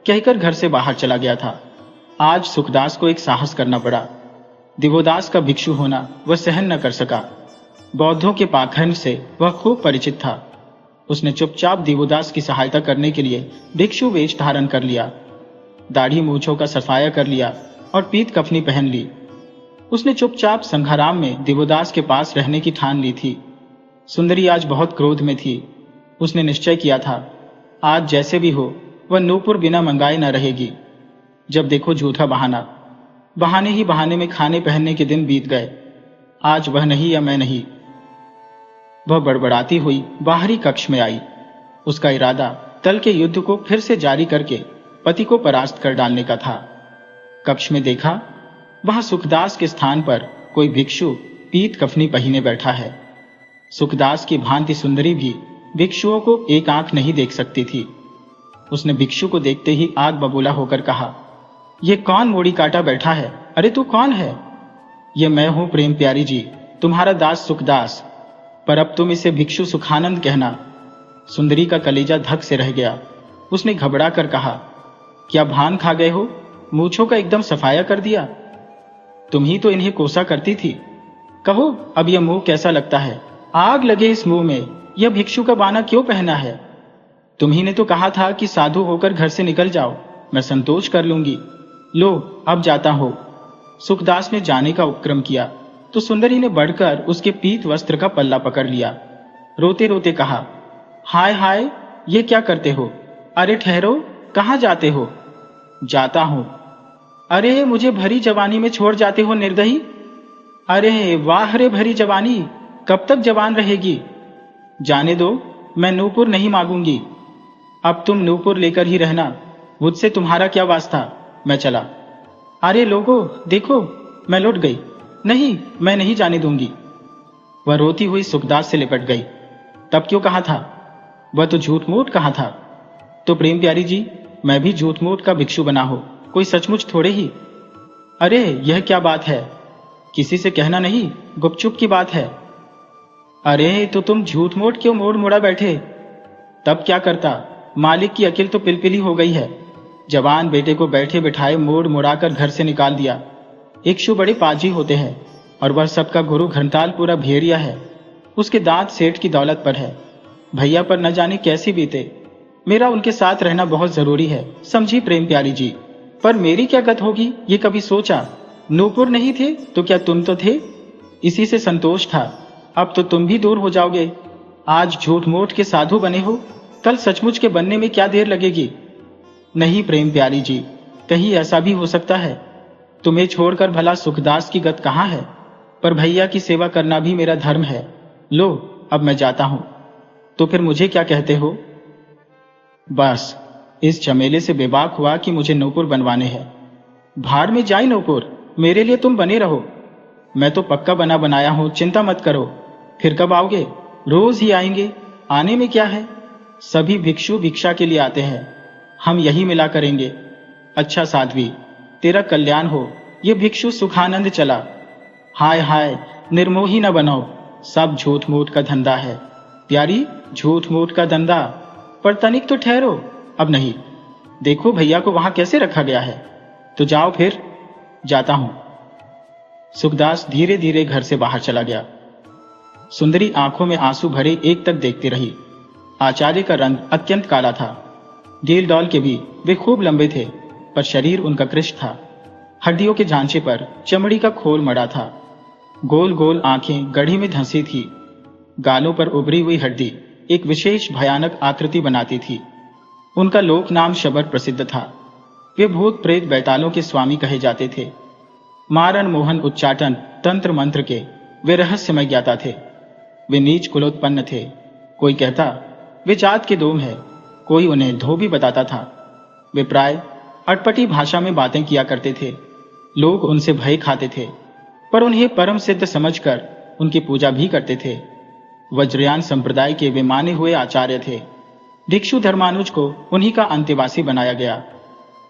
Speaker 1: कहकर घर से बाहर चला गया था। आज सुखदास को एक साहस करना पड़ा। दिवोदास का भिक्षु होना वह सहन न कर सका। बौद्धों के पाखंड से वह खूब परिचित था। उसने चुपचाप दिवोदास की सहायता करने के लिए भिक्षु वेश धारण कर लिया। दाढ़ी मूछों का सफाया कर लिया और पीत कफनी पहन ली। उसने चुपचाप संघाराम में दिवोदास के पास रहने की ठान ली थी। सुंदरी आज बहुत क्रोध में थी। उसने निश्चय किया था, आज जैसे भी हो वह नूपुर बिना मंगाए न रहेगी। जब देखो झूठा बहाना, बहाने ही बहाने में खाने पहनने के दिन बीत गए। आज वह नहीं या मैं नहीं। वह बड़बड़ाती हुई बाहरी कक्ष में आई। उसका इरादा कल के युद्ध को फिर से जारी करके पति को परास्त कर डालने का था। कक्ष में देखा, वहां सुखदास के स्थान पर कोई भिक्षु पीत कफनी पहिने बैठा है। सुखदास की भांति सुंदरी भी भिक्षुओं को एक आंख नहीं देख सकती थी। उसने भिक्षु को देखते ही आग बबूला होकर कहा, ये कौन मोड़ी काटा बैठा है? अरे तू कौन है? ये मैं हूं प्रेम प्यारी जी, तुम्हारा दास सुखदास, पर अब तुम इसे भिक्षु सुखानंद कहना। सुंदरी का कलेजा धक से रह गया। उसने घबरा कर कहा, क्या भान खा गए हो? मूछों का एकदम सफाया कर दिया। तुम ही तो इन्हें कोसा करती थी। कहो अब यह मुंह कैसा लगता है? आग लगे इस मुंह में। यह भिक्षु का बाना क्यों पहना है? तुम्ही ने तो कहा था कि साधु होकर घर से निकल जाओ, मैं संतोष कर लूंगी। लो अब जाता हो। सुखदास ने जाने का उपक्रम किया तो सुंदरी ने बढ़कर उसके पीत वस्त्र का पल्ला पकड़ लिया। रोते रोते कहा, हाय हाय, ये क्या करते हो? अरे ठहरो, कहाँ जाते हो? जाता हूं। अरे मुझे भरी जवानी में छोड़ जाते हो निर्दयी। अरे वाह रे भरी जवानी, कब तक जवान रहेगी? जाने दो, मैं नूपुर नहीं मांगूंगी। अब तुम नूपुर लेकर ही रहना, मुझसे तुम्हारा क्या वास्ता, मैं चला। अरे लोगो देखो, मैं लौट गई। नहीं, मैं नहीं जाने दूंगी। वह रोती हुई सुखदास से लिपट गई। तब क्यों कहा था? वह तो झूठ मूठ कहा था। तो प्रेम प्यारी जी, मैं भी झूठ मूठ का भिक्षु बना हो, कोई सचमुच थोड़े ही। अरे यह क्या बात है? किसी से कहना नहीं, गुपचुप की बात है। अरे तो तुम झूठ मूठ क्यों मोड़ मुड़ा बैठे? तब क्या करता, मालिक की अकिल तो पिलपिली हो गई है। जवान बेटे को बैठे बिठाए मोड़ मुड़ाकर घर से निकाल दिया। इक्षु बड़े पाजी होते हैं और वह सबका गुरु घंटाल पूरा भेड़िया है। उसके दांत सेठ की दौलत पर है। भैया पर न जाने कैसी बीते। मेरा उनके साथ रहना बहुत जरूरी है, समझी प्रेम प्यारी जी। पर मेरी क्या गत होगी ये कभी सोचा? नूपुर नहीं थे तो क्या तुम तो थे? इसी से संतोष था। अब तो तुम भी दूर हो जाओगे। आज झूठ मूठ के साधु बने हो, कल सचमुच के बनने में क्या देर लगेगी? नहीं प्रेम प्यारी जी, कहीं ऐसा भी हो सकता है। तुम्हें छोड़कर भला सुखदास की गत कहाँ है? पर भैया की सेवा करना भी मेरा धर्म है। लो अब मैं जाता हूं। तो फिर मुझे क्या कहते हो? बस इस झमेले से बेबाक हुआ कि मुझे नूपुर बनवाने हैं। भाड़ में जाए नूपुर, मेरे लिए तुम बने रहो। मैं तो पक्का बना बनाया हूं, चिंता मत करो। फिर कब आओगे? रोज ही आएंगे, आने में क्या है। सभी भिक्षु भिक्षा के लिए आते हैं, हम यही मिला करेंगे। अच्छा साध्वी, तेरा कल्याण हो। ये भिक्षु सुखानंद चला। हाय हाय, निर्मोही न बनो, सब झूठ मूठ का धंधा है। प्यारी, झूठ मूठ का धंधा। पर तनिक तो ठहरो। अब नहीं। देखो भैया को वहां कैसे रखा गया है। तो जाओ फिर। जाता हूं। सुखदास धीरे धीरे घर से बाहर चला गया। सुंदरी आंखों में आंसू भरे एक तक देखती रही। आचार्य का रंग अत्यंत काला था। डील डॉल के भी वे खूब लंबे थे, पर शरीर उनका कृष्ण था। हड्डियों के झांचे पर चमड़ी का खोल मड़ा था। गोल गोल आंखें गढ़ी में धंसी थी। गालों पर उभरी हुई हड्डी एक विशेष भयानक आकृति बनाती थी। उनका लोक नाम शबर प्रसिद्ध था। वे भूत प्रेत बैतालों के स्वामी कहे जाते थे। मारण मोहन उच्चाटन तंत्र मंत्र के वे रहस्यमय ज्ञाता थे। वे नीच कुलोत्पन्न थे। कोई कहता वे जात के डोम है, कोई उन्हें धोबी बताता था। वे प्राय अटपटी भाषा में बातें किया करते थे। लोग उनसे भय खाते थे, पर उन्हें परम सिद्ध समझकर उनकी पूजा भी करते थे। वज्रयान संप्रदाय के वे माने हुए आचार्य थे। भिक्षु धर्मानुज को उन्हीं का अंतेवासी बनाया गया।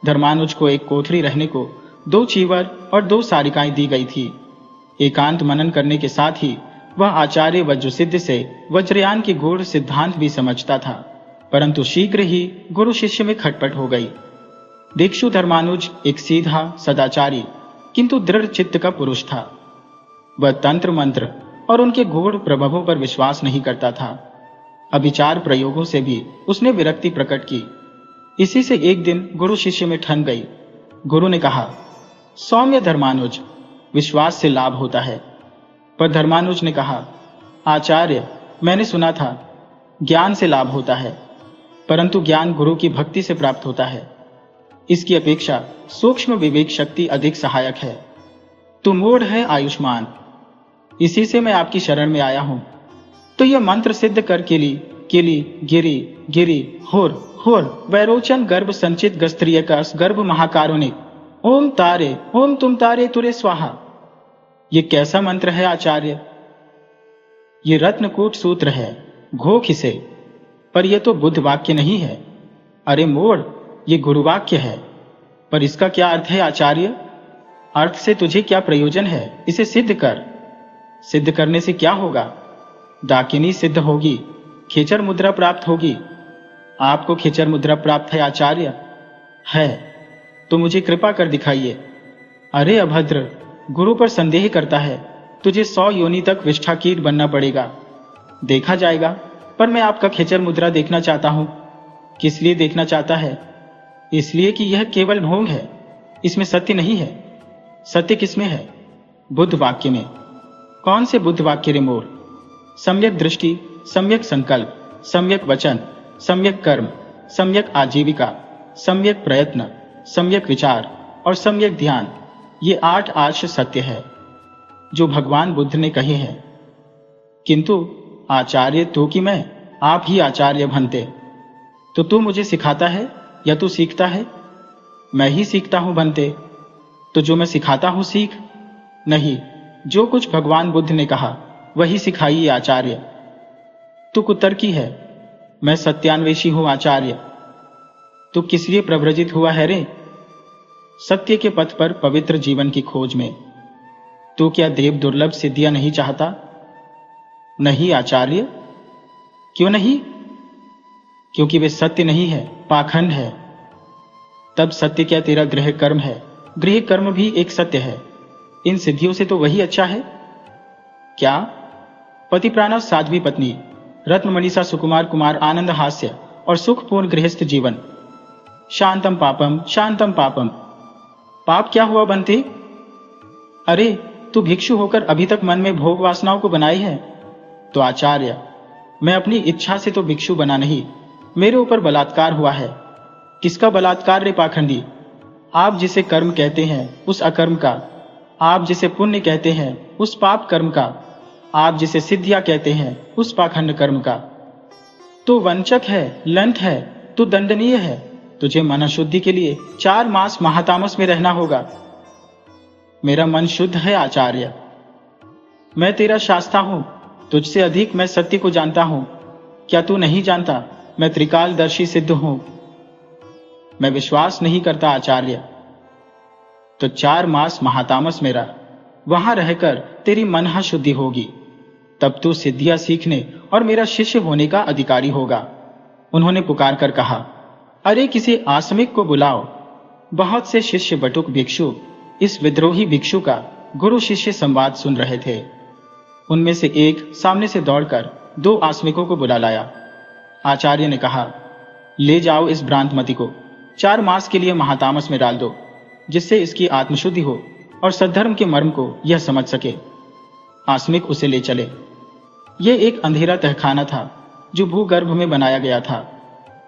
Speaker 1: धर्मानुज को एक कोठरी रहने को 2 चीवर और 2 सारिकाएं दी गई थी। एकांत मनन करने के साथ ही वह आचार्य वज्रसिद्ध से वज्रयान के गूढ़ सिद्धांत भी समझता था, परंतु शीघ्र ही गुरु शिष्य में खटपट हो गई। भिक्षु धर्मानुज एक सीधा सदाचारी किंतु दृढ़ चित्त का पुरुष था। वह तंत्र मंत्र और उनके गूढ़ प्रभावों पर विश्वास नहीं करता था। अभिचार प्रयोगों से भी उसने विरक्ति प्रकट की। इसी से एक दिन गुरु शिष्य में ठन गई। गुरु ने कहा, सौम्य धर्मानुज, विश्वास से लाभ होता है। पर धर्मानुज ने कहा, आचार्य, मैंने सुना था ज्ञान से लाभ होता है, परंतु ज्ञान गुरु की भक्ति से प्राप्त होता है। इसकी अपेक्षा सूक्ष्म विवेक शक्ति अधिक सहायक है। तू मूढ़ है आयुष्मान, इसी से मैं आपकी शरण में आया हूं। तो यह मंत्र सिद्ध कर केली केली गिरी गिरी होर होर वैरोचन गर्भ संचित गस्त्रियकस गर्भ महाकारुणिक ओम तारे ओम तुम तारे तुरे स्वाहा। ये कैसा मंत्र है आचार्य? ये रत्नकूट सूत्र है, घोख इसे। पर यह तो बुद्ध वाक्य नहीं है। अरे मोड़, ये गुरुवाक्य है। पर इसका क्या अर्थ है आचार्य? अर्थ से तुझे क्या प्रयोजन है? इसे सिद्ध कर। सिद्ध करने से क्या होगा? डाकिनी सिद्ध होगी, खेचर मुद्रा प्राप्त होगी। आपको खेचर मुद्रा प्राप्त है आचार्य? है तो मुझे कृपा कर दिखाइए। अरे अभद्र, गुरु पर संदेह करता है। तुझे 100 योनि तक विष्ठाकीट बनना पड़ेगा। देखा जाएगा, पर मैं आपका खेचर मुद्रा देखना चाहता हूं। किस लिए देखना चाहता है? इसलिए कि यह केवल ढोंग है, इसमें सत्य नहीं है। सत्य किसमें है? बुद्ध वाक्य में। कौन से बुद्ध वाक्य रे मोर? सम्यक दृष्टि, सम्यक संकल्प, सम्यक वचन, सम्यक कर्म, सम्यक आजीविका, सम्यक प्रयत्न, सम्यक विचार और सम्यक ध्यान, ये 8 आर्ष सत्य है जो भगवान बुद्ध ने कहे हैं। किंतु आचार्य तू कि मैं, आप ही आचार्य बनते। तो तू मुझे सिखाता है या तू सीखता है? मैं ही सीखता हूं बनते। तो जो मैं सिखाता हूं सीख। नहीं, जो कुछ भगवान बुद्ध ने कहा वही सिखाइए आचार्य। तू कुतर्की है, मैं सत्यान्वेषी हूं आचार्य। तू किस लिए प्रव्रजित हुआ है रे? सत्य के पथ पर पवित्र जीवन की खोज में। तू क्या देव दुर्लभ सिद्धियां नहीं चाहता? नहीं आचार्य। क्यों नहीं? क्योंकि वे सत्य नहीं है, पाखंड है। तब सत्य क्या तेरा गृह कर्म है? गृह कर्म भी एक सत्य है। इन सिद्धियों से तो वही अच्छा है। क्या? पति प्राण साध्वी पत्नी, रत्नमणिसा सुकुमार कुमार आनंद हास्य और सुखपूर्ण गृहस्थ जीवन। शांतम पापम शांतम पापम। पाप क्या हुआ बनते? अरे तू भिक्षु होकर अभी तक मन में भोग वासनाओं को बनाई है। तो आचार्य, मैं अपनी इच्छा से तो भिक्षु बना नहीं, मेरे ऊपर बलात्कार हुआ है। किसका बलात्कार रे पाखंडी? आप जिसे कर्म कहते हैं उस अकर्म का, आप जिसे पुण्य कहते हैं उस पाप कर्म का, आप जिसे सिद्धियां कहते हैं उस पाखंड कर्म का। तू वंचक है, लंठ है, तू दंडनीय है। तुझे मन शुद्धि के लिए 4 मास महातामस में रहना होगा। मेरा मन शुद्ध है आचार्य। मैं तेरा शास्ता हूं, तुझसे अधिक मैं सत्य को जानता हूं। क्या तू नहीं जानता मैं त्रिकालदर्शी सिद्ध हूं? मैं विश्वास नहीं करता आचार्य। तो 4 मास महातामस मेरा, वहां रहकर तेरी मनहा शुद्धि होगी। तब तू सिद्धियां सीखने और मेरा शिष्य होने का अधिकारी होगा। उन्होंने पुकार कर कहा, अरे किसी आसमिक को बुलाओ। बहुत से शिष्य बटुक भिक्षु इस विद्रोही भिक्षु का गुरु शिष्य संवाद सुन रहे थे। उनमें से एक सामने से दौड़कर 2 आसमिकों को बुला लाया। आचार्य ने कहा, ले जाओ इस भ्रांतमति को 4 मास के लिए महातामस में डाल दो, जिससे इसकी आत्मशुद्धि हो और सद्धर्म के मर्म को यह समझ सके। आसमिक उसे ले चले। यह एक अंधेरा तहखाना था जो भूगर्भ में बनाया गया था।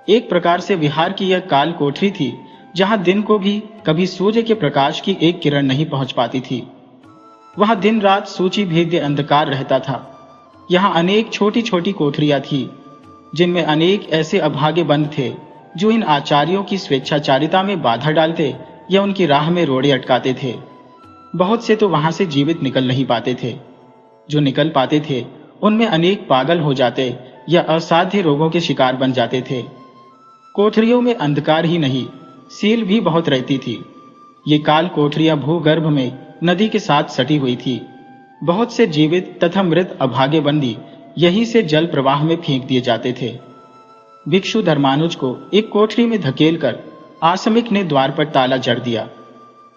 Speaker 1: एक प्रकार से विहार की यह काल कोठरी थी जहां दिन को भी कभी सूर्य के प्रकाश की एक किरण नहीं पहुंच पाती थी। वहां दिन रात सूची भेद्य अंधकार रहता था। यहाँ अनेक छोटी छोटी कोठरियां थी जिनमें अनेक ऐसे अभागे बंद थे जो इन आचार्यों की स्वेच्छाचारिता में बाधा डालते या उनकी राह में रोड़े अटकाते थे। बहुत से तो वहां से जीवित निकल नहीं पाते थे। जो निकल पाते थे उनमें अनेक पागल हो जाते या असाध्य रोगों के शिकार बन जाते थे। कोठरियों में अंधकार ही नहीं, सील भी बहुत रहती थी। ये काल कोठरियां भूगर्भ में नदी के साथ सटी हुई थी। बहुत से जीवित तथा मृत अभागे बंदी यहीं से जल प्रवाह में फेंक दिए जाते थे। भिक्षु धर्मानुज को एक कोठरी में धकेलकर आसमिक ने द्वार पर ताला जड़ दिया।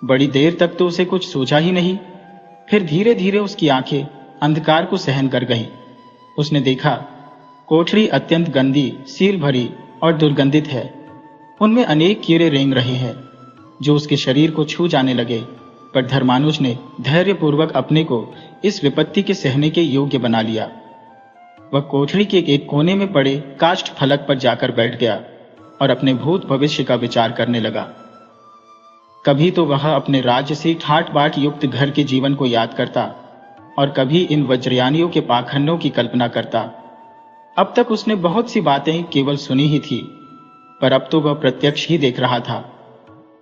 Speaker 1: बड़ी देर तक तो उसे कुछ सूझा ही नहीं। फिर धीरे धीरे उसकी आंखें अंधकार को सहन कर गईं। उसने देखा कोठरी अत्यंत गंदी, सील भरी और दुर्गंधित है। उनमें अनेक कीड़े रेंग रहे हैं जो उसके शरीर को छू जाने लगे। पर धर्मानुज ने धैर्यपूर्वक अपने को इस विपत्ति के सहने के योग्य बना लिया। वह कोठरी के एक कोने में पड़े काष्ठ फलक पर जाकर बैठ गया और अपने भूत भविष्य का विचार करने लगा। कभी तो वह अपने राज्य से ठाट बाट युक्त घर के जीवन को याद करता और कभी इन वज्रयानियों के पाखंडों की कल्पना करता। अब तक उसने बहुत सी बातें केवल सुनी ही थी, पर अब तो वह प्रत्यक्ष ही देख रहा था।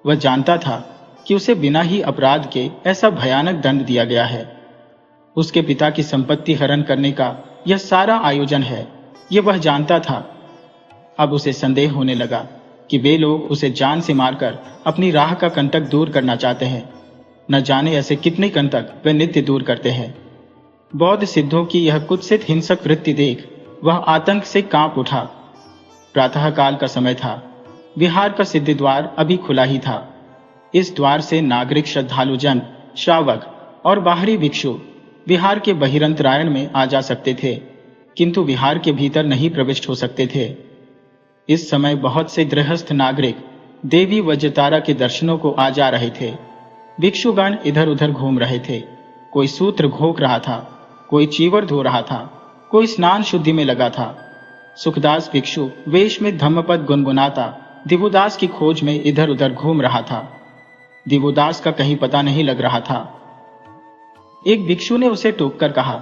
Speaker 1: वह जानता था कि उसे बिना ही अपराध के ऐसा भयानक दंड दिया गया है। उसके पिता की संपत्ति हरण करने का यह सारा आयोजन है, यह वह जानता था। अब उसे संदेह होने लगा कि वे लोग उसे जान से मारकर अपनी राह का कंटक दूर करना चाहते हैं। न जाने ऐसे कितने कंटक वे नित्य दूर करते हैं। बौद्ध सिद्धों की यह कुत्सित हिंसक वृत्ति देख वह आतंक से कांप उठा। प्रातः काल का समय था। विहार का सिद्ध द्वार अभी खुला ही था। इस द्वार से नागरिक श्रद्धालुजन, श्रावक और बाहरी भिक्षु विहार के बहिरंतरायण में आ जा सकते थे, किंतु विहार के भीतर नहीं प्रविष्ट हो सकते थे। इस समय बहुत से गृहस्थ नागरिक देवी वज्रतारा के दर्शनों को आ जा रहे थे। भिक्षुगण इधर उधर घूम रहे थे। कोई सूत्र घोंक रहा था, कोई चीवर धो रहा था, कोई स्नान शुद्धि में लगा था। सुखदास भिक्षु वेश में धम्मपद गुनगुनाता दिवुदास की खोज में इधर उधर घूम रहा था। दिवुदास का कहीं पता नहीं लग रहा था। एक भिक्षु ने उसे टोककर कहा,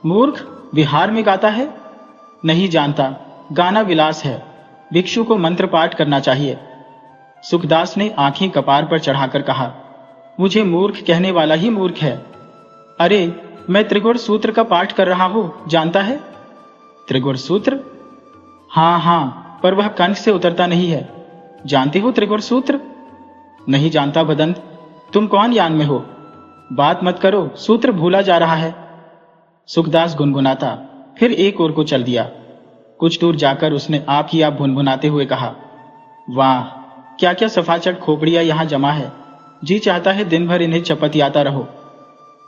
Speaker 1: मूर्ख, विहार में गाता है? नहीं जानता, गाना विलास है। भिक्षु को मंत्र पाठ करना चाहिए। सुखदास ने आंखें कपार पर चढ़ाकर कहा, मुझे मूर्ख कहने वाला ही मूर्ख है। अरे, मैं त्रिगुण सूत्र का पाठ कर रहा हूं, जानता है? त्रिगुण सूत्र? हाँ, पर वह कंठ से उतरता नहीं है। जानते हो त्रिगुण सूत्र? नहीं जानता भदंत, तुम कौन यान में हो? बात मत करो, सूत्र भूला जा रहा है। सुखदास गुनगुनाता फिर एक ओर को चल दिया। कुछ दूर जाकर उसने आप ही आप भुनभुनाते हुए कहा, वाह, क्या क्या सफाचट खोपड़ियां यहां जमा है। जी चाहता है दिन भर इन्हें चपतियाता रहो,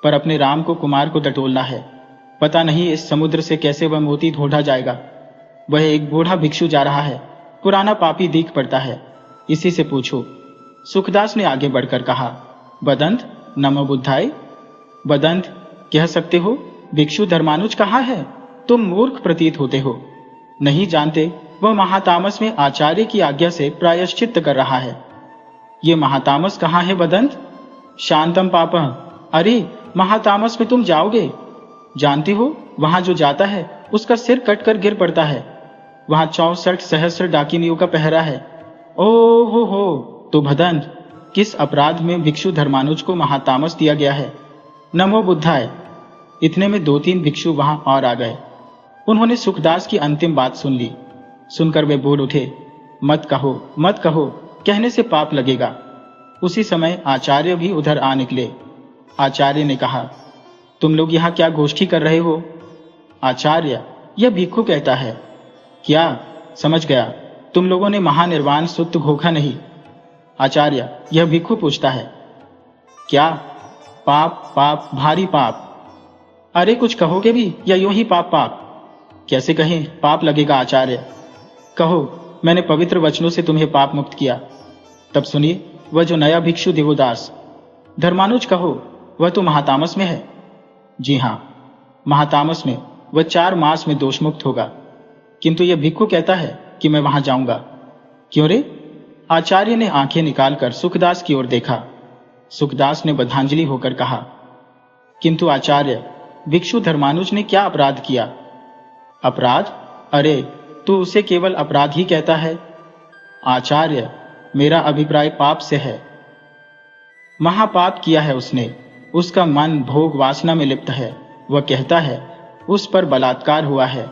Speaker 1: पर अपने राम को कुमार को टटोलना है। पता नहीं इस समुद्र से कैसे वह मोती ढूंढा जाएगा। वह एक बूढ़ा भिक्षु जा रहा है, पुराना पापी दिख पड़ता है, इसी से पूछो। सुखदास ने आगे बढ़कर कहा, बदंत, नमो बुद्धाय। बदंत, कह सकते हो भिक्षु धर्मानुज कहाँ है? तुम मूर्ख प्रतीत होते हो। नहीं जानते, वह महातामस में आचार्य की आज्ञा से प्रायश्चित्त कर रहा है। ये महातामस कहाँ है बदंत? शांतम पापः। अरे, महातामस में तुम जाओगे? जानती हो, वहां जो जाता है उसका सिर कटकर गिर पड़ता है। वहां 64 सहस्र डाकिनियों का पहरा है। ओ हो, तो भदंत, किस अपराध में भिक्षु धर्मानुज को महातामस दिया गया है? नमो बुद्धाय। इतने में 2-3 भिक्षु वहां और आ गए। उन्होंने सुखदास की अंतिम बात सुन ली। सुनकर वे बोल उठे, मत कहो, मत कहो, कहने से पाप लगेगा। उसी समय आचार्य भी उधर आ निकले। आचार्य ने कहा, तुम लोग यहाँ क्या गोष्ठी कर रहे हो? आचार्य, यह भिक्षु कहता है। क्या? समझ गया, तुम लोगों ने महानिर्वाण सूत्र घोखा नहीं। आचार्य, यह भिक्षु पूछता है। क्या? पाप पाप भारी पाप। अरे कुछ कहोगे भी या यूं ही पाप पाप? कैसे कहें, पाप लगेगा आचार्य। कहो, मैंने पवित्र वचनों से तुम्हें पाप मुक्त किया। तब सुनिए, वह जो नया भिक्षु देवोदास। धर्मानुज, कहो, वह तो महातामस में है। जी हां, महातामस में वह 4 मास में दोष मुक्त होगा। किंतु यह भिक्षु कहता है कि मैं वहां जाऊंगा। क्यों रे? आचार्य ने आंखें निकालकर सुखदास की ओर देखा। सुखदास ने बद्धांजलि होकर कहा, किंतु आचार्य, भिक्षु धर्मानुज ने क्या अपराध किया? अपराध? अरे, तू उसे केवल अपराध ही कहता है। आचार्य, मेरा अभिप्राय पाप से है। महापाप किया है उसने। उसका मन भोग वासना में लिप्त है। वह कहता है उस पर बलात्कार हुआ है।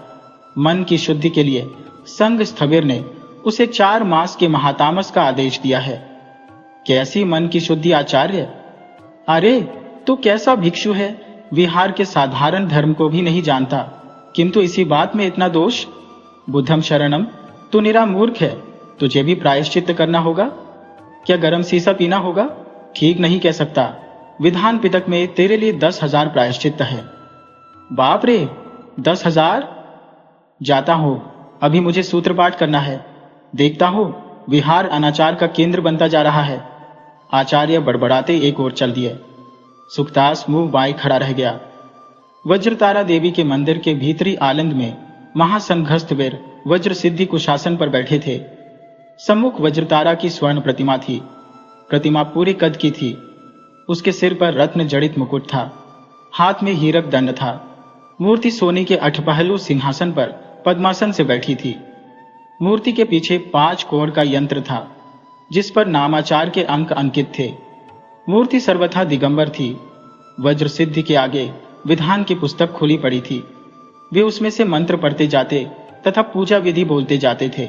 Speaker 1: मन की शुद्धि के लिए संघ स्थविर ने उसे 4 मास के महातामस का आदेश दिया है। कैसी मन की शुद्धि आचार्य? अरे, तू कैसा भिक्षु है, विहार के साधारण धर्म को भी नहीं जानता, किंतु इसी बात में इतना दोष? बुद्धम शरणम, तू निरा मूर्ख है। तुझे भी प्रायश्चित्त करना होगा। क्या गरम सीसा पीना होगा? ठीक नहीं कह सकता। विधान पिटक में तेरे लिए 10,000 प्रायश्चित्त है। बाप रे, 10,000? जाता हूं, अभी मुझे सूत्रपाठ करना है। देखता हो, विहार अनाचार का केंद्र बनता जा रहा है। आचार्य बड़बड़ाते एक ओर चल दिए। सुखदास मुंह बाएं खड़ा रह गया। वज्रतारा देवी के मंदिर के भीतरी आलंद में महासंघस्थवीर वज्र सिद्धि कुशासन पर बैठे थे। सम्मुख वज्रतारा की स्वर्ण प्रतिमा थी। प्रतिमा पूरे कद की थी। उसके सिर पर रत्न जड़ित मुकुट था। हाथ में हीरक दंड था। मूर्ति सोने के अठपहलु सिंहासन पर पद्मासन से बैठी थी। मूर्ति के पीछे 5 कोण का यंत्र था, जिस पर नामाचार के अंक अंकित थे। मूर्ति सर्वथा दिगंबर थी। वज्र सिद्धि के आगे विधान की पुस्तक खुली पड़ी थी। वे उसमें से मंत्र पढ़ते जाते तथा पूजा विधि बोलते जाते थे।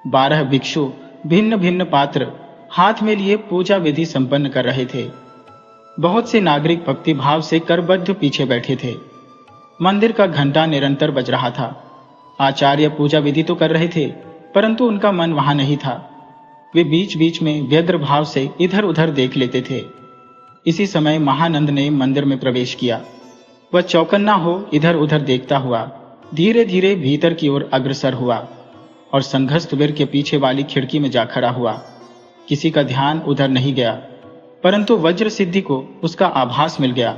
Speaker 1: 12 भिक्षु भिन्न भिन्न पात्र हाथ में लिए पूजा विधि संपन्न कर रहे थे। बहुत से नागरिक भक्ति भाव से करबद्ध पीछे बैठे थे। मंदिर का घंटा निरंतर बज रहा था। आचार्य पूजा विधि तो कर रहे थे, परंतु उनका मन वहां नहीं था। वे बीच बीच में व्यग्र भाव से इधर उधर देख लेते थे। इसी समय महानंद ने मंदिर में प्रवेश किया। वह चौकन्ना हो इधर उधर देखता हुआ धीरे धीरे भीतर की ओर अग्रसर हुआ और संघस्थवीर के पीछे वाली खिड़की में जा खड़ा हुआ। किसी का ध्यान उधर नहीं गया, परंतु वज्र सिद्धि को उसका आभास मिल गया।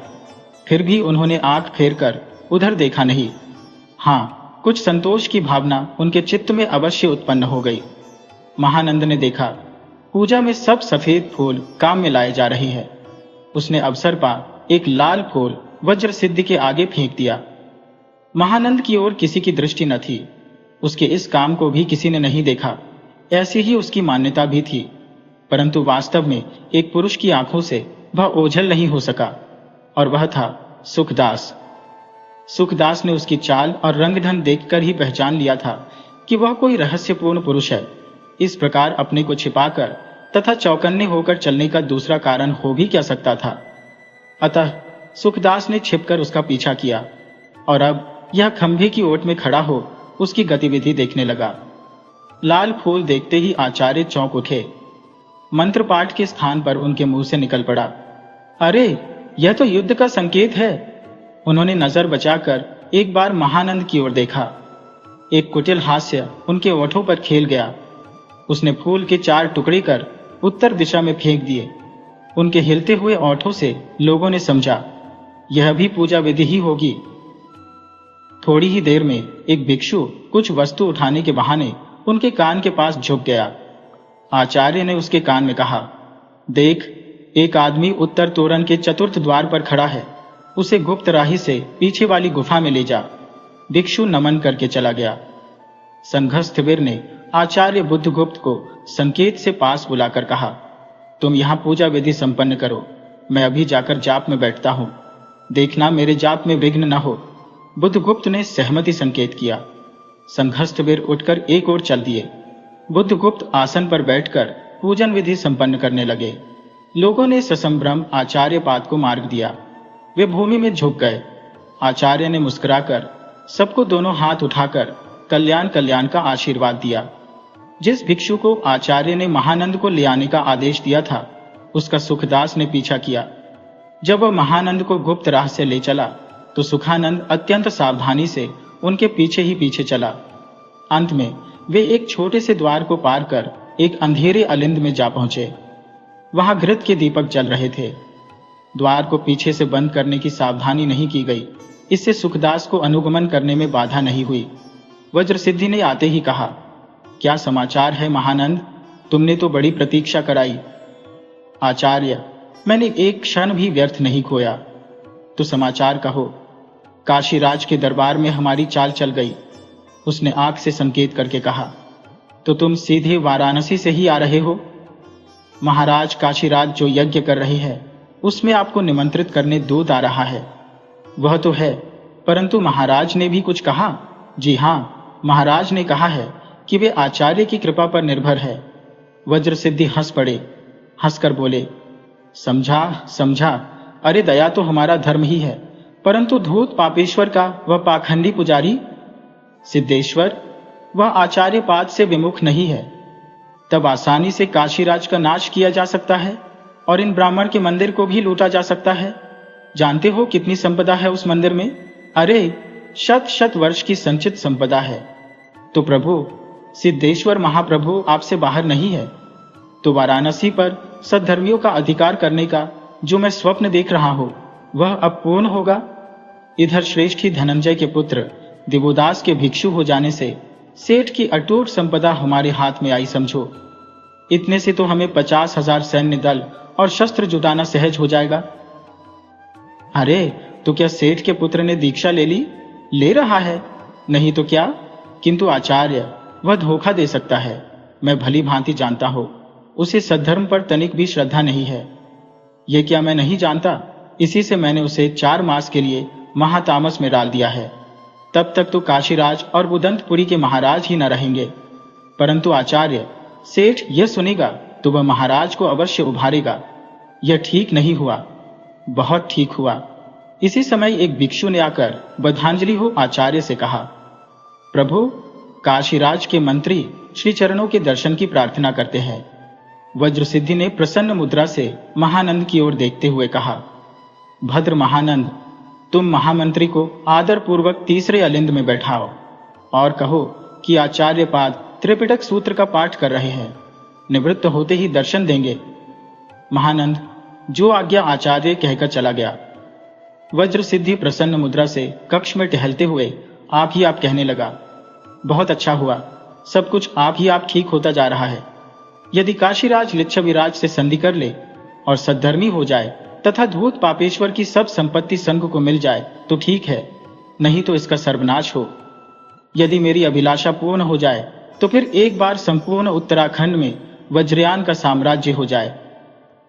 Speaker 1: फिर भी उन्होंने आंख फेर कर उधर देखा नहीं। हाँ, कुछ संतोष की भावना उनके चित्त में अवश्य उत्पन्न हो गई। महानंद ने देखा पूजा में सब सफेद फूल काम में लाए जा रहे हैं। उसने अवसर पा एक लाल फूल वज्र सिद्धि के आगे फेंक दिया। महानंद की ओर किसी की दृष्टि न थी। उसके इस काम को भी किसी ने नहीं देखा, ऐसी ही उसकी मान्यता भी थी। परंतु वास्तव में एक पुरुष की आंखों से वह ओझल नहीं हो सका, और वह था सुखदास। सुखदास ने उसकी चाल और रंगढंग देखकर ही पहचान लिया था कि वह कोई रहस्यपूर्ण पुरुष है। इस प्रकार अपने को छिपाकर तथा चौकन्ने होकर चलने का दूसरा कारण हो भी क्या सकता था। अतः सुखदास ने छिपकर उसका पीछा किया और अब यह खंभे की ओट में खड़ा हो उसकी गतिविधि देखने लगा। लाल फूल देखते ही आचार्य चौंक उठे। मंत्र पाठ के स्थान पर उनके मुंह से निकल पड़ा, अरे यह तो युद्ध का संकेत है। उन्होंने नजर बचाकर एक बार महानंद की ओर देखा। एक कुटिल हास्य उनके ओठों पर खेल गया। उसने फूल के 4 टुकड़े कर उत्तर दिशा में फेंक दिए। उनके हिलते हुए ओठों से लोगों ने समझा यह भी पूजा विधि ही होगी। थोड़ी ही देर में एक भिक्षु कुछ वस्तु उठाने के बहाने उनके कान के पास झुक गया। आचार्य ने उसके कान में कहा, देख, एक आदमी उत्तर तोरण के चतुर्थ द्वार पर खड़ा है। उसे गुप्त राही से पीछे वाली गुफा में ले जा। भिक्षु नमन करके चला गया। संघस्थवीर ने आचार्य बुद्धगुप्त को संकेत से पास बुलाकर कहा, तुम यहां पूजा विधि संपन्न करो, मैं अभी जाकर जाप में बैठता हूं। देखना मेरे जाप में विघ्न न हो। बुद्धगुप्त ने सहमति संकेत किया। संघस्थवीर उठकर एक ओर चल दिए। बुद्धगुप्त आसन पर बैठकर पूजन विधि संपन्न करने लगे। लोगों ने ससंभ्रम आचार्य पाद को मार्ग दिया। वे भूमि में झुक गए। आचार्य ने मुस्कुराकर सबको दोनों हाथ उठाकर कल्याण कल्याण का आशीर्वाद दिया। जिस भिक्षु को आचार्य ने महानंद को ले आने का आदेश दिया था, उसका सुखदास ने पीछा किया। जब वह महानंद को गुप्त राह से ले चला तो सुखानंद अत्यंत सावधानी से उनके पीछे ही पीछे चला। अंत में वे एक छोटे से द्वार को पार कर एक अंधेरे अलिंद में जा पहुंचे। वहां घृत के दीपक जल रहे थे। द्वार को पीछे से बंद करने की सावधानी नहीं की गई, इससे सुखदास को अनुगमन करने में बाधा नहीं हुई। वज्रसिद्धि ने आते ही कहा, क्या समाचार है महानंद, तुमने तो बड़ी प्रतीक्षा कराई। आचार्य, मैंने एक क्षण भी व्यर्थ नहीं खोया। तो समाचार कहो। काशीराज के दरबार में हमारी चाल चल गई। उसने आंख से संकेत करके कहा, तो तुम सीधे वाराणसी से ही आ रहे हो? महाराज काशीराज जो यज्ञ कर रहे हैं उसमें आपको निमंत्रित करने दूत आ रहा है। वह तो है, परंतु महाराज ने भी कुछ कहा? जी हाँ, महाराज ने कहा है कि वे आचार्य की कृपा पर निर्भर है। वज्रसिद्धि हंस पड़े। हंसकर बोले, समझा समझा, अरे दया तो हमारा धर्म ही है, परंतु धूत पापेश्वर का वह पाखंडी पुजारी सिद्धेश्वर, वह आचार्य पाद से विमुख नहीं है। तब आसानी से काशीराज का नाश किया जा सकता है और इन ब्राह्मण के मंदिर को भी लूटा जा सकता है। जानते हो कितनी संपदा है उस मंदिर में? अरे शत शत वर्ष की संचित संपदा है। तो प्रभु सिद्धेश्वर महाप्रभु आपसे बाहर नहीं है, तो वाराणसी पर सद्धर्मियों का अधिकार करने का जो मैं स्वप्न देख रहा हूं वह अब पूर्ण होगा। इधर श्रेष्ठी धनंजय के पुत्र दिवोदास के भिक्षु हो जाने से सेठ की अटूट संपदा हमारे हाथ में आई समझो। इतने से तो हमें 50,000 सैन्य दल और शस्त्र जुटाना सहज हो जाएगा। अरे तो क्या सेठ के पुत्र ने दीक्षा ले ली? ले रहा है, नहीं तो क्या। किंतु आचार्य, वह धोखा दे सकता है। मैं भली भांति जानता हूं, उसे सद्धर्म पर तनिक भी श्रद्धा नहीं है। ये क्या मैं नहीं जानता? इसी से मैंने उसे 4 मास के लिए महातामस में डाल दिया है। तब तक तो काशीराज और बुदंतपुरी के महाराज ही न रहेंगे। परंतु आचार्य, सेठ यह सुनेगा तो वह महाराज को अवश्य उभारेगा। यह ठीक नहीं हुआ। बहुत ठीक हुआ। इसी समय एक भिक्षु ने आकर बद्धांजलि हो आचार्य से कहा, प्रभु काशीराज के मंत्री श्री चरणों के दर्शन की प्रार्थना करते हैं। वज्रसिद्धि ने प्रसन्न मुद्रा से महानंद की ओर देखते हुए कहा, भद्र महानंद, तुम महामंत्री को आदर पूर्वक तीसरे अलिंद में बैठाओ और कहो कि आचार्य पाद त्रिपिटक सूत्र का पाठ कर रहे हैं। निवृत्त होते ही दर्शन देंगे। महानंद जो आज्ञा आचार्य कहकर चला गया। वज्रसिद्धि प्रसन्न मुद्रा से कक्ष में टहलते हुए आप ही आप कहने लगा, बहुत अच्छा हुआ, सब कुछ आप ही आप ठीक होता जा रहा है। यदि काशीराज लिच्छविराज से संधि कर ले और सद्धर्मी हो जाए तथा धूत पापेश्वर की सब संपत्ति संघ को मिल जाए तो ठीक है, नहीं तो इसका सर्वनाश हो। यदि मेरी अभिलाषा पूर्ण हो जाए तो फिर एक बार संपूर्ण उत्तराखंड में वज्रयान का साम्राज्य हो जाए।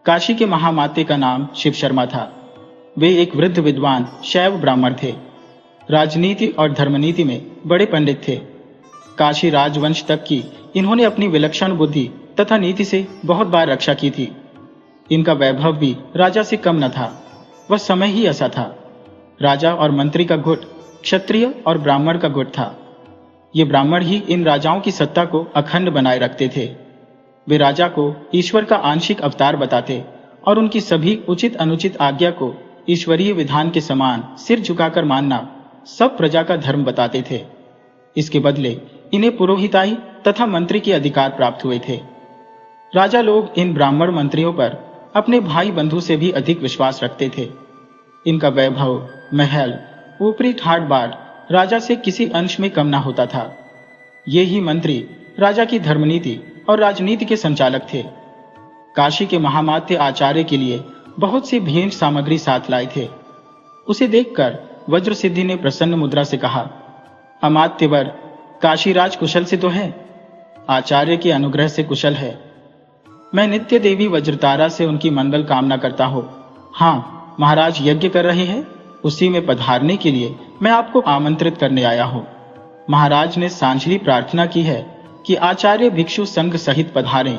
Speaker 1: काशी के महामाते का नाम शिव शर्मा था। वे एक वृद्ध विद्वान शैव ब्राह्मण थे। राजनीति और धर्मनीति में बड़े पंडित थे। काशी राजवंश तक की इन्होंने अपनी विलक्षण बुद्धि तथा नीति से बहुत बार रक्षा की थी। इनका वैभव भी राजा से कम न था। वह समय ही ऐसा था। राजा और मंत्री का गुट क्षत्रिय और ब्राह्मण का गुट था। ये ब्राह्मण ही इन राजाओं की सत्ता को अखंड बनाए रखते थे। वे राजा को ईश्वर का आंशिक अवतार बताते और उनकी सभी उचित अनुचित आज्ञा को ईश्वरीय विधान के समान सिर झुकाकर मानना सब प्रजा का धर्म बताते थे। इसके बदले इन्हें पुरोहिताई तथा मंत्री के अधिकार प्राप्त हुए थे। राजा लोग इन ब्राह्मण मंत्रियों पर अपने भाई बंधु से भी अधिक विश्वास रखते थे। इनका वैभव, महल, ऊपरी ठाट बाट राजा से किसी अंश में कम न होता था। ये ही मंत्री राजा की धर्मनीति और राजनीति के संचालक थे। काशी के महामात्य आचार्य के लिए बहुत सी भेंट सामग्री साथ लाए थे। उसे देखकर वज्रसिद्धि ने प्रसन्न मुद्रा से कहा, अमात्यवर, काशीराज कुशल से तो है? आचार्य के अनुग्रह से कुशल है। मैं नित्य देवी वज्रतारा से उनकी मंगल कामना करता हूँ। हाँ, महाराज यज्ञ कर रहे हैं, उसी में पधारने के लिए मैं आपको आमंत्रित करने आया हूँ। महाराज ने सांझली प्रार्थना की है कि आचार्य भिक्षु संघ सहित पधारें,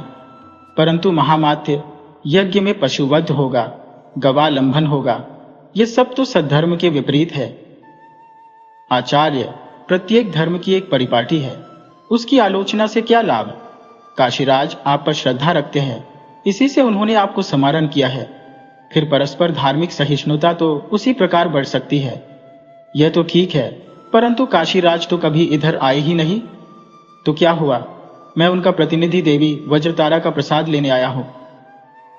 Speaker 1: परंतु महामात्य यज्ञ में पशुवध होगा, गवालंबन होगा। ये सब तो सद्धर्म के विपरीत है। आचार्य, प्रत्येक धर्म की एक परिपाटी है, उसकी आलोचना से क्या लाभ? काशीराज आप पर श्रद्धा रखते हैं, इसी से उन्होंने आपको स्मरण किया है। फिर परस्पर धार्मिक सहिष्णुता तो उसी प्रकार बढ़ सकती है। यह तो ठीक है, परंतु काशीराज तो कभी इधर आए ही नहीं। तो क्या हुआ? मैं उनका प्रतिनिधि देवी वज्रतारा का प्रसाद लेने आया हूं।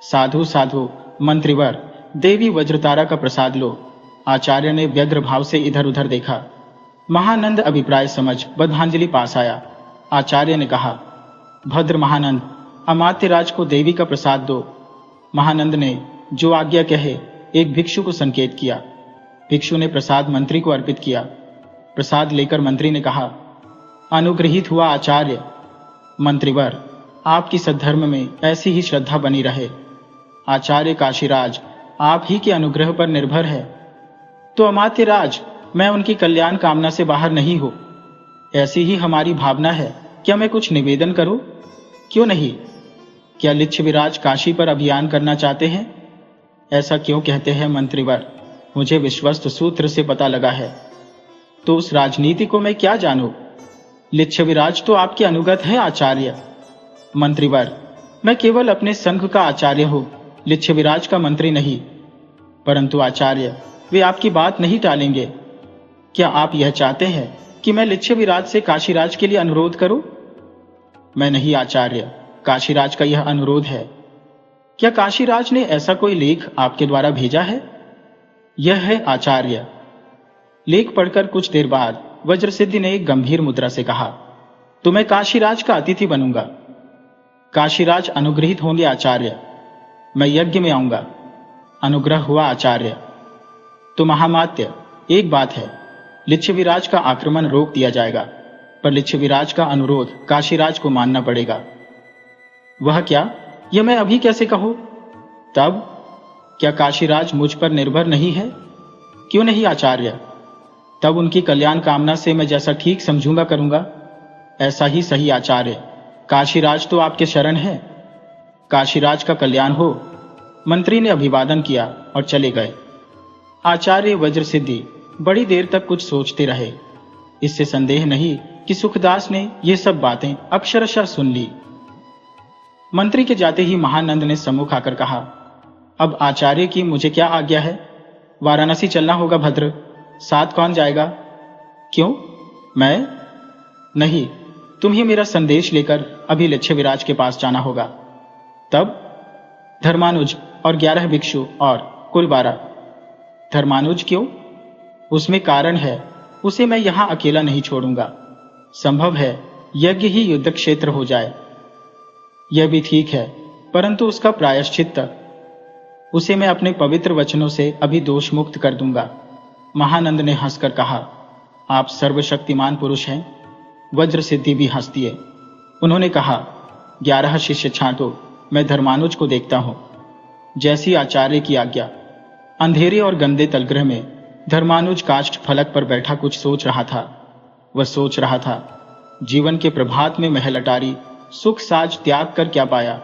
Speaker 1: साधु साधु मंत्रीवर, देवी वज्रतारा का प्रसाद लो। आचार्य ने व्यग्र भाव से इधर उधर देखा। महानंद अभिप्राय समझ बद्धांजलि पास आया। आचार्य ने कहा, भद्र महानंद, अमात्यराज को देवी का प्रसाद दो। महानंद ने जो आज्ञा कहे एक भिक्षु को संकेत किया। भिक्षु ने प्रसाद मंत्री को अर्पित किया। प्रसाद लेकर मंत्री ने कहा, अनुग्रहित हुआ आचार्य। मंत्रीवर, आपकी सद्धर्म में ऐसी ही श्रद्धा बनी रहे। आचार्य काशीराज आप ही के अनुग्रह पर निर्भर है। तो अमात्यराज, मैं उनकी कल्याण कामना से बाहर नहीं हूं। ऐसी ही हमारी भावना है। क्या मैं कुछ निवेदन करूं? क्यों नहीं? क्या लिच्छविराज काशी पर अभियान करना चाहते हैं? ऐसा क्यों कहते हैं मंत्रीवर? मुझे विश्वस्त सूत्र से पता लगा है। तो उस राजनीति को मैं क्या जानूं? लिच्छविराज तो आपके अनुगत है आचार्य। मंत्रीवर, मैं केवल अपने संघ का आचार्य हूं, लिच्छविराज का मंत्री नहीं। परंतु आचार्य, वे आपकी बात नहीं टालेंगे। क्या आप यह चाहते हैं कि मैं लिच्छविराज से काशीराज के लिए अनुरोध करूं? मैं नहीं आचार्य, काशीराज का यह अनुरोध है। क्या काशीराज ने ऐसा कोई लेख आपके द्वारा भेजा है? यह है आचार्य। लेख पढ़कर कुछ देर बाद वज्रसिद्धि ने एक गंभीर मुद्रा से कहा, तो मैं काशीराज का अतिथि बनूंगा। काशीराज अनुग्रहित होंगे आचार्य। मैं यज्ञ में आऊंगा। अनुग्रह हुआ आचार्य। तो महामात्य, एक बात है, लिच्छविराज का आक्रमण रोक दिया जाएगा, पर लिच्छविराज का अनुरोध काशीराज को मानना पड़ेगा। वह क्या? यह मैं अभी कैसे कहूं? तब क्या काशीराज मुझ पर निर्भर नहीं है? क्यों नहीं आचार्य? तब उनकी कल्याण कामना से मैं जैसा ठीक समझूंगा करूंगा। ऐसा ही सही आचार्य। काशीराज तो आपके शरण है। काशीराज का कल्याण हो। मंत्री ने अभिवादन किया और चले गए। आचार्य वज्रसिद्धि बड़ी देर तक कुछ सोचते रहे। इससे संदेह नहीं कि सुखदास ने ये सब बातें अक्षरशः सुन ली। मंत्री के जाते ही महानंद ने सम्मुख आकर कहा, अब आचार्य की मुझे क्या आज्ञा है? वाराणसी चलना होगा भद्र। साथ कौन जाएगा? क्यों? मैं नहीं, तुम ही मेरा संदेश लेकर अभी लिच्छविराज के पास जाना होगा। तब धर्मानुज और 11 भिक्षु और कुल 12। धर्मानुज क्यों? उसमें कारण है, उसे मैं यहां अकेला नहीं छोड़ूंगा। संभव है यज्ञ ही युद्ध क्षेत्र हो जाए। यह भी ठीक है, परंतु उसका प्रायश्चित्त, उसे मैं अपने पवित्र वचनों से अभी दोष मुक्त कर दूंगा। महानंद ने हंसकर कहा, आप सर्वशक्तिमान पुरुष हैं। वज्रसिद्धि भी हंस दिए। उन्होंने कहा, 11 शिष्य छांटो, मैं धर्मानुज को देखता हूं। जैसी आचार्य की आज्ञा। अंधेरे और गंदे तलगृह में धर्मानुज काष्ठ फलक पर बैठा कुछ सोच रहा था। वह सोच रहा था, जीवन के प्रभात में महल अटारी सुख साज त्याग कर क्या पाया।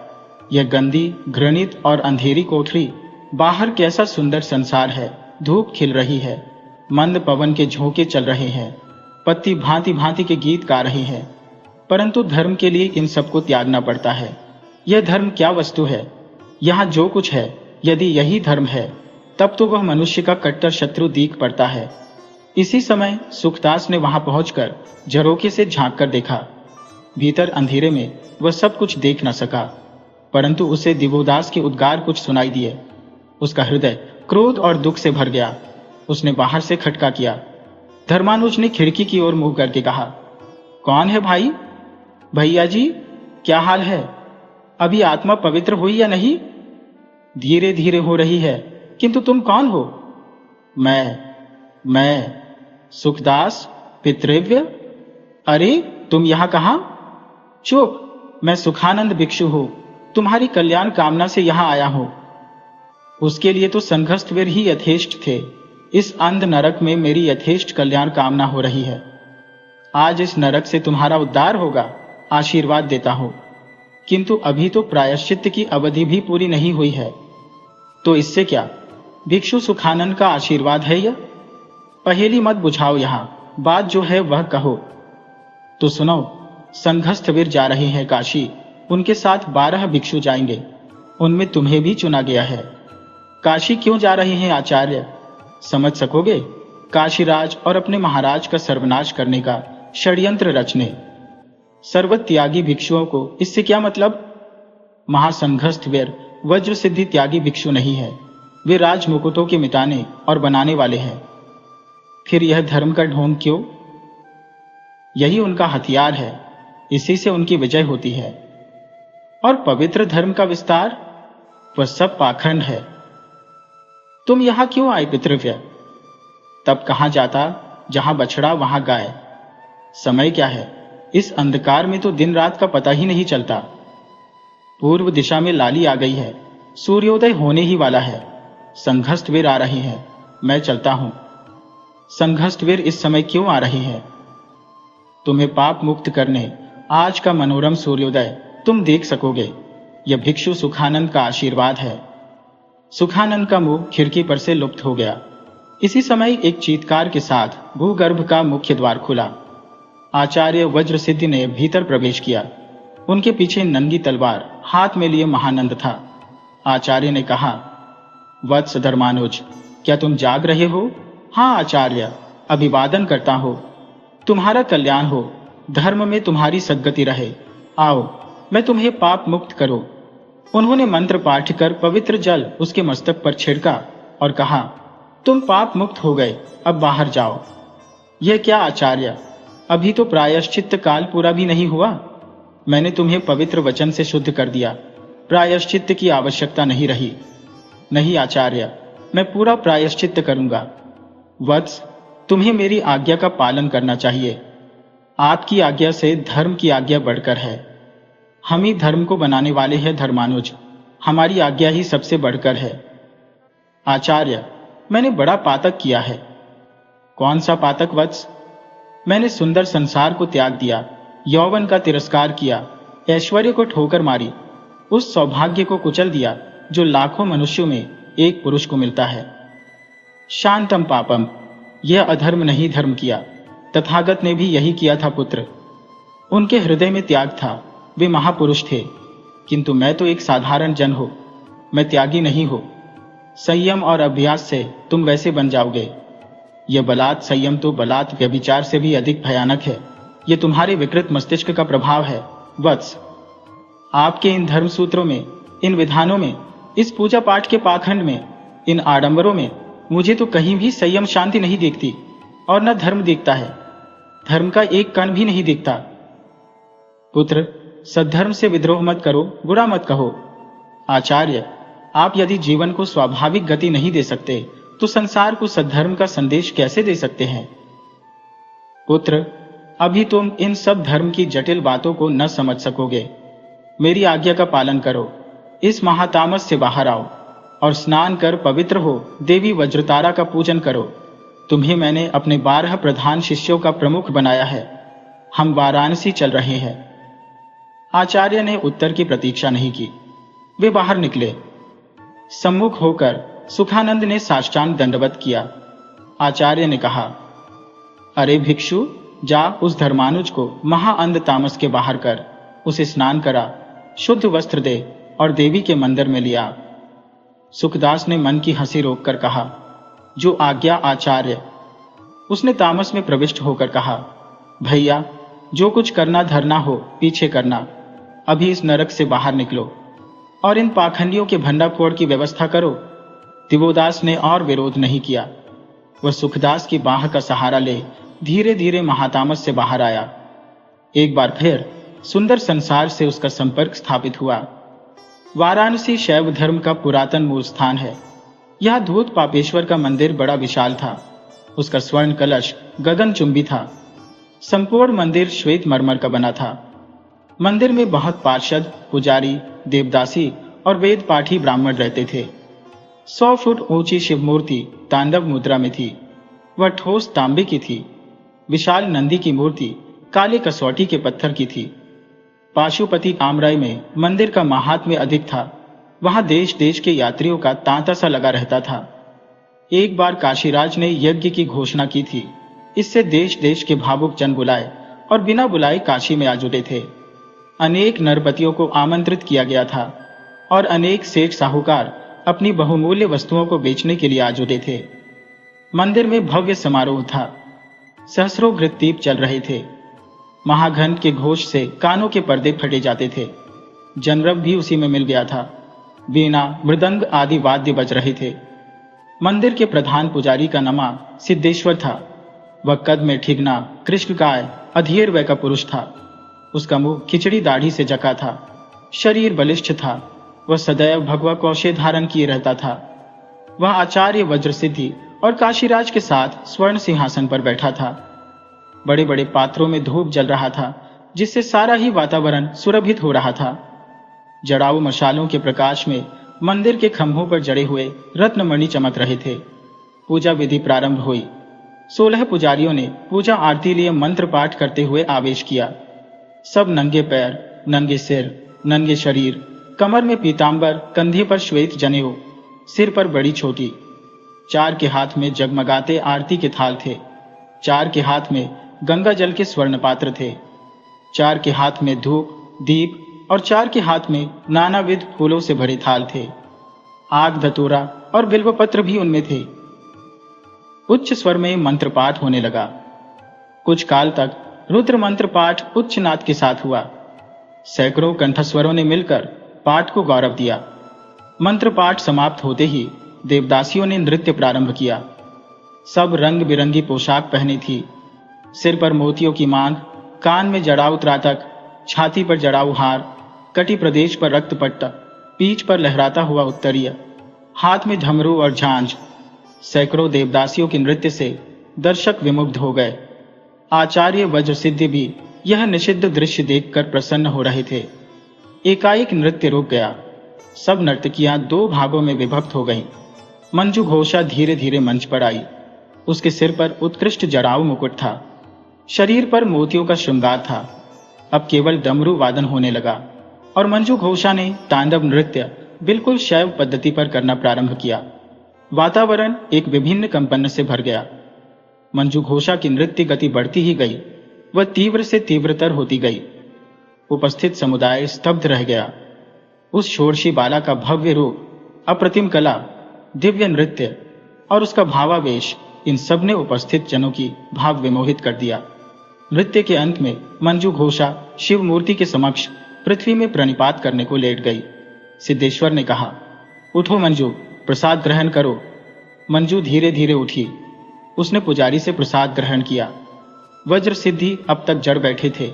Speaker 1: यह गंदी, घृणित और अंधेरी कोठरी, बाहर कैसा सुंदर संसार है। धूप खिल रही है, मंद पवन के झोंके चल रहे हैं, पत्ती भांति भांति के गीत गा रहे हैं, परंतु धर्म के लिए इन सबको त्यागना पड़ता है। यह धर्म क्या वस्तु है? यहाँ जो कुछ है, यदि यही धर्म है, तब तो वह मनुष्य का कट्टर शत्रु दीख पड़ता है। इसी समय सुखदास ने वहां पहुंचकर झरोखे से झांक कर देखा। भीतर अंधेरे में वह सब कुछ देख न सका, परंतु उसे दिवोदास के उद्गार कुछ सुनाई दिए। उसका हृदय क्रोध और दुख से भर गया। उसने बाहर से खटका किया। धर्मानुज ने खिड़की की ओर मुंह करके कहा, कौन है भाई? भैया जी, क्या हाल है? अभी आत्मा पवित्र हुई या नहीं? धीरे धीरे हो रही है, किंतु तुम कौन हो? मैं सुखदास पितृव्य। अरे तुम यहां कहां? चुप, मैं सुखानंद भिक्षु हूं। तुम्हारी कल्याण कामना से यहां आया हूं। उसके लिए तो संघस्थ वीर ही यथेष्ट थे। इस अंध नरक में मेरी यथेष्ट कल्याण कामना हो रही है। आज इस नरक से तुम्हारा उद्धार होगा, आशीर्वाद देता हूं। किंतु अभी तो प्रायश्चित्त की अवधि भी पूरी नहीं हुई है। तो इससे क्या? भिक्षु सुखानंद का आशीर्वाद है यह? पहेली मत बुझाओ। यहां बात जो है वह कहो। तो सुनो, संघस्थवीर जा रहे हैं काशी, उनके साथ 12 भिक्षु जाएंगे, उनमें तुम्हें भी चुना गया है। काशी क्यों जा रहे हैं आचार्य, समझ सकोगे? काशीराज और अपने महाराज का सर्वनाश करने का षड्यंत्र रचने। सर्वत्यागी भिक्षुओं को इससे क्या मतलब? महासंघस्थवीर वज्र सिद्धि त्यागी भिक्षु नहीं है, वे राजमुकुटों के मिटाने और बनाने वाले हैं। फिर यह धर्म का ढोंग क्यों? यही उनका हथियार है, इसी से उनकी विजय होती है। और पवित्र धर्म का विस्तार, वह सब पाखंड है। तुम यहां क्यों आए पितृव्य? तब कहां जाता, जहां बछड़ा वहां गाय। समय क्या है, इस अंधकार में तो दिन रात का पता ही नहीं चलता। पूर्व दिशा में लाली आ गई है, सूर्योदय होने ही वाला है। संघस्थवीर आ रहे हैं, मैं चलता हूं। संघस्थवीर इस समय क्यों आ रहे हैं? तुम्हें पाप मुक्त करने आज का मनोरम सूर्योदय तुम देख सकोगे। यह भिक्षु सुखानंद का आशीर्वाद है। सुखानंद का मुंह खिड़की पर से लुप्त हो गया। इसी समय एक चीत्कार के साथ भूगर्भ का मुख्य द्वार खुला। आचार्य वज्र सिद्धि ने भीतर प्रवेश किया। उनके पीछे नंगी तलवार हाथ में लिए महानंद था। आचार्य ने कहा, वत्स धर्मानुज, क्या तुम जाग रहे हो? हाँ आचार्य, अभिवादन करता हो। तुम्हारा कल्याण हो, धर्म में तुम्हारी सद्गति रहे। आओ, मैं तुम्हें पाप मुक्त करो। उन्होंने मंत्र पाठ कर पवित्र जल उसके मस्तक पर छिड़का और कहा, तुम पाप मुक्त हो गए, अब बाहर जाओ। यह क्या आचार्य, अभी तो प्रायश्चित्त काल पूरा भी नहीं हुआ। मैंने तुम्हें पवित्र वचन से शुद्ध कर दिया, प्रायश्चित्त की आवश्यकता नहीं रही। नहीं आचार्य, मैं पूरा प्रायश्चित्त करूंगा। वत्स, तुम्हें मेरी आज्ञा का पालन करना चाहिए। आपकी आज्ञा से धर्म की आज्ञा बढ़कर है। हम ही धर्म को बनाने वाले हैं धर्मानुज, हमारी आज्ञा ही सबसे बढ़कर है। आचार्य, मैंने बड़ा पातक किया है। कौन सा पातक वत्स? मैंने सुंदर संसार को त्याग दिया, यौवन का तिरस्कार किया, ऐश्वर्य को ठोकर मारी, उस सौभाग्य को कुचल दिया जो लाखों मनुष्यों में एक पुरुष को मिलता है। शांतम पापम, यह अधर्म नहीं धर्म किया। तथागत ने भी यही किया था पुत्र। उनके हृदय में त्याग था, वे महापुरुष थे। किंतु मैं तो एक साधारण जन हूं, मैं त्यागी नहीं हूं। संयम और अभ्यास से तुम वैसे बन जाओगे। यह बलात् संयम तो बलात् व्यभिचार से भी अधिक भयानक है। यह तुम्हारे विकृत मस्तिष्क का प्रभाव है वत्स। आपके इन धर्म सूत्रों में, इन विधानों में, इस पूजा पाठ के पाखंड में, इन आडंबरों में मुझे तो कहीं भी संयम शांति नहीं दिखती, और न धर्म दिखता है। धर्म का एक कण भी नहीं दिखता। पुत्र, सद्धर्म से विद्रोह मत करो, बुरा मत कहो। आचार्य, आप यदि जीवन को स्वाभाविक गति नहीं दे सकते तो संसार को सद्धर्म का संदेश कैसे दे सकते हैं? पुत्र, अभी तुम इन सब धर्म की जटिल बातों को न समझ सकोगे। मेरी आज्ञा का पालन करो, इस महातामस से बाहर आओ और स्नान कर पवित्र हो देवी वज्रतारा का पूजन करो। तुम्हें मैंने अपने 12 प्रधान शिष्यों का प्रमुख बनाया है। हम वाराणसी चल रहे हैं। आचार्य ने उत्तर की प्रतीक्षा नहीं की, वे बाहर निकले। सम्मुख होकर सुखानंद ने साष्टांग दंडवत किया। आचार्य ने कहा, अरे भिक्षु, जा उस धर्मानुज को महाअंध तामस के बाहर कर, उसे स्नान करा, शुद्ध वस्त्र दे और देवी के मंदिर में लिया। सुखदास ने मन की हंसी रोककर कहा, जो आज्ञा आचार्य। उसने तामस में प्रविष्ट होकर कहा, भैया, जो कुछ करना धरना हो पीछे करना। अभी इस नरक से बाहर निकलो और इन पाखंडियों के भंडाफोड़ की व्यवस्था करो। दिवोदास ने और विरोध नहीं किया। वह सुखदास की बाह का सहारा ले धीरे धीरे महातामस से बाहर आया। एक बार फिर सुंदर संसार से उसका संपर्क स्थापित हुआ। वाराणसी शैव धर्म का पुरातन मूल स्थान है। यह धूत पापेश्वर का मंदिर बड़ा विशाल था। उसका स्वर्ण कलश गगनचुंबी था। संपूर्ण मंदिर श्वेत मरमर का बना था। मंदिर में बहुत पार्षद, पुजारी, देवदासी और वेद पाठी ब्राह्मण रहते थे। 100 फुट ऊंची शिव मूर्ति तांडव मुद्रा में थी। वह ठोस तांबे की थी। विशाल नंदी की मूर्ति काले कसौटी के पत्थर की थी। पाशुपति कामराय में मंदिर का महात्म्य अधिक था। वहां देश देश के यात्रियों का तांता सा लगा रहता था। एक बार काशीराज ने यज्ञ की घोषणा की थी। इससे देश देश के भावुक जन बुलाए और बिना बुलाए काशी में आ जुटे थे। अनेक नरपतियों को आमंत्रित किया गया था और अनेक सेठ साहूकार अपनी बहुमूल्य वस्तुओं को बेचने के लिए आ जुटे थे। मंदिर में भव्य समारोह था। सहस्रों घृत दीप चल रहे थे। महाघंट के घोष से कानों के पर्दे फटे जाते थे। जनरब भी उसी में मिल गया था। वीणा, मृदंग आदि वाद्य बज रहे थे। मंदिर के प्रधान पुजारी का नाम सिद्धेश्वर था। वह कद में ठिगना, कृष्णकाय, अधेर वय का पुरुष था। उसका मुंह खिचड़ी दाढ़ी से जका था। शरीर बलिष्ठ था। वह सदैव भगवा कौशे धारण किए रहता था। वह आचार्य वज्रसिद्धि और काशीराज के साथ स्वर्ण सिंहासन पर बैठा था। बड़े बड़े पात्रों में धूप जल रहा था, जिससे सारा ही वातावरण सुरभित हो रहा था। जड़ाऊ मशालों के प्रकाश में मंदिर के खंभों पर जड़े हुए रत्नमणि चमक रहे थे। पूजा विधि प्रारंभ हुई। 16 पुजारियों ने पूजा आरती लिए मंत्र पाठ करते हुए आवेश किया। सब नंगे पैर, नंगे सिर, नंगे शरीर, कमर में पीतांबर, कंधे पर श्वेत जनेऊ, सिर पर बड़ी छोटी। 4 के हाथ में जगमगाते आरती के थाल थे। 4 के हाथ में गंगा जल के स्वर्ण पात्र थे। 4 के हाथ में धूप, दीप और 4 के हाथ में नानाविध फूलों से भरे थाल थे। आग, धतूरा और बिल्वपत्र भी उनमें थे। उच्च स्वर में मंत्र पाठ होने लगा। कुछ काल तक रुद्र मंत्र पाठ उच्च नाद के साथ हुआ। सैकड़ों कंठस्वरों ने मिलकर पाठ को गौरव दिया। मंत्र पाठ समाप्त होते ही देवदासियों ने नृत्य प्रारंभ किया। सब रंग बिरंगी पोशाक पहनी थी। सिर पर मोतियों की मांग, कान में जड़ाऊ त्राटक, छाती पर जड़ाऊ हार, कटी प्रदेश पर रक्तपट्टा, पीठ पर लहराता हुआ उत्तरीय, हाथ में झमरू और झांझ। सैकड़ों देवदासियों के नृत्य से दर्शक विमुग्ध हो गए। आचार्य वज्रसिद्धि भी यह निषिद्ध दृश्य देखकर प्रसन्न हो रहे थे। एकाएक नृत्य रुक गया। सब नर्तकियां 2 भागों में विभक्त हो गईं। मंजू घोषा धीरे धीरे मंच पर आई। उसके सिर पर उत्कृष्ट जड़ाऊ मुकुट था। शरीर पर मोतियों का श्रृंगार था। अब केवल डमरू वादन होने लगा और मंजू घोषा ने तांडव नृत्य बिल्कुल शैव पद्धति पर करना प्रारंभ किया। वातावरण एक विभिन्न कंपन से भर गया। मंजू घोषा की नृत्य गति बढ़ती ही गई। वह तीव्र से तीव्रतर होती गई। उपस्थित समुदाय स्तब्ध रह गया। उस षोडशी बाला का भव्य रूप, अप्रतिम कला, दिव्य नृत्य और उसका भावावेश, इन सब ने उपस्थित जनों की भाव विमोहित कर दिया। नृत्य के अंत में मंजू घोषा शिव मूर्ति के समक्ष पृथ्वी में प्रणिपात करने को लेट गई। सिद्धेश्वर ने कहा, उठो मंजू, प्रसाद ग्रहण करो। मंजू धीरे धीरे उठी। उसने पुजारी से प्रसाद ग्रहण किया। वज्र सिद्धि अब तक जड़ बैठे थे।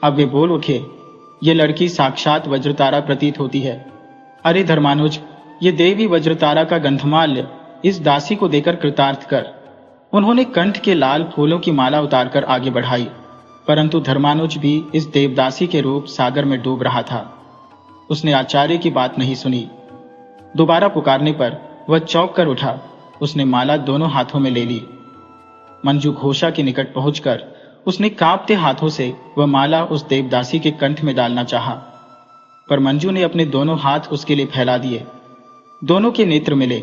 Speaker 1: अब वे बोल उठे, ये लड़की साक्षात वज्रतारा प्रतीत होती है। अरे धर्मानुज, ये देवी वज्रतारा का गंधमाल्य इस दासी को देकर कृतार्थ कर। उन्होंने कंठ के लाल फूलों की माला उतारकर आगे बढ़ाई, परंतु धर्मानुज भी इस देवदासी के रूप सागर में डूब रहा था। उसने आचार्य की बात नहीं सुनी। दोबारा पुकारने पर वह चौंक कर उठा। उसने माला दोनों हाथों में ले ली। मंजू घोषा के निकट पहुंचकर उसने कांपते हाथों से वह माला उस देवदासी के कंठ में डालना चाहा, पर मंजू ने अपने दोनों हाथ उसके लिए फैला दिए। दोनों के नेत्र मिले।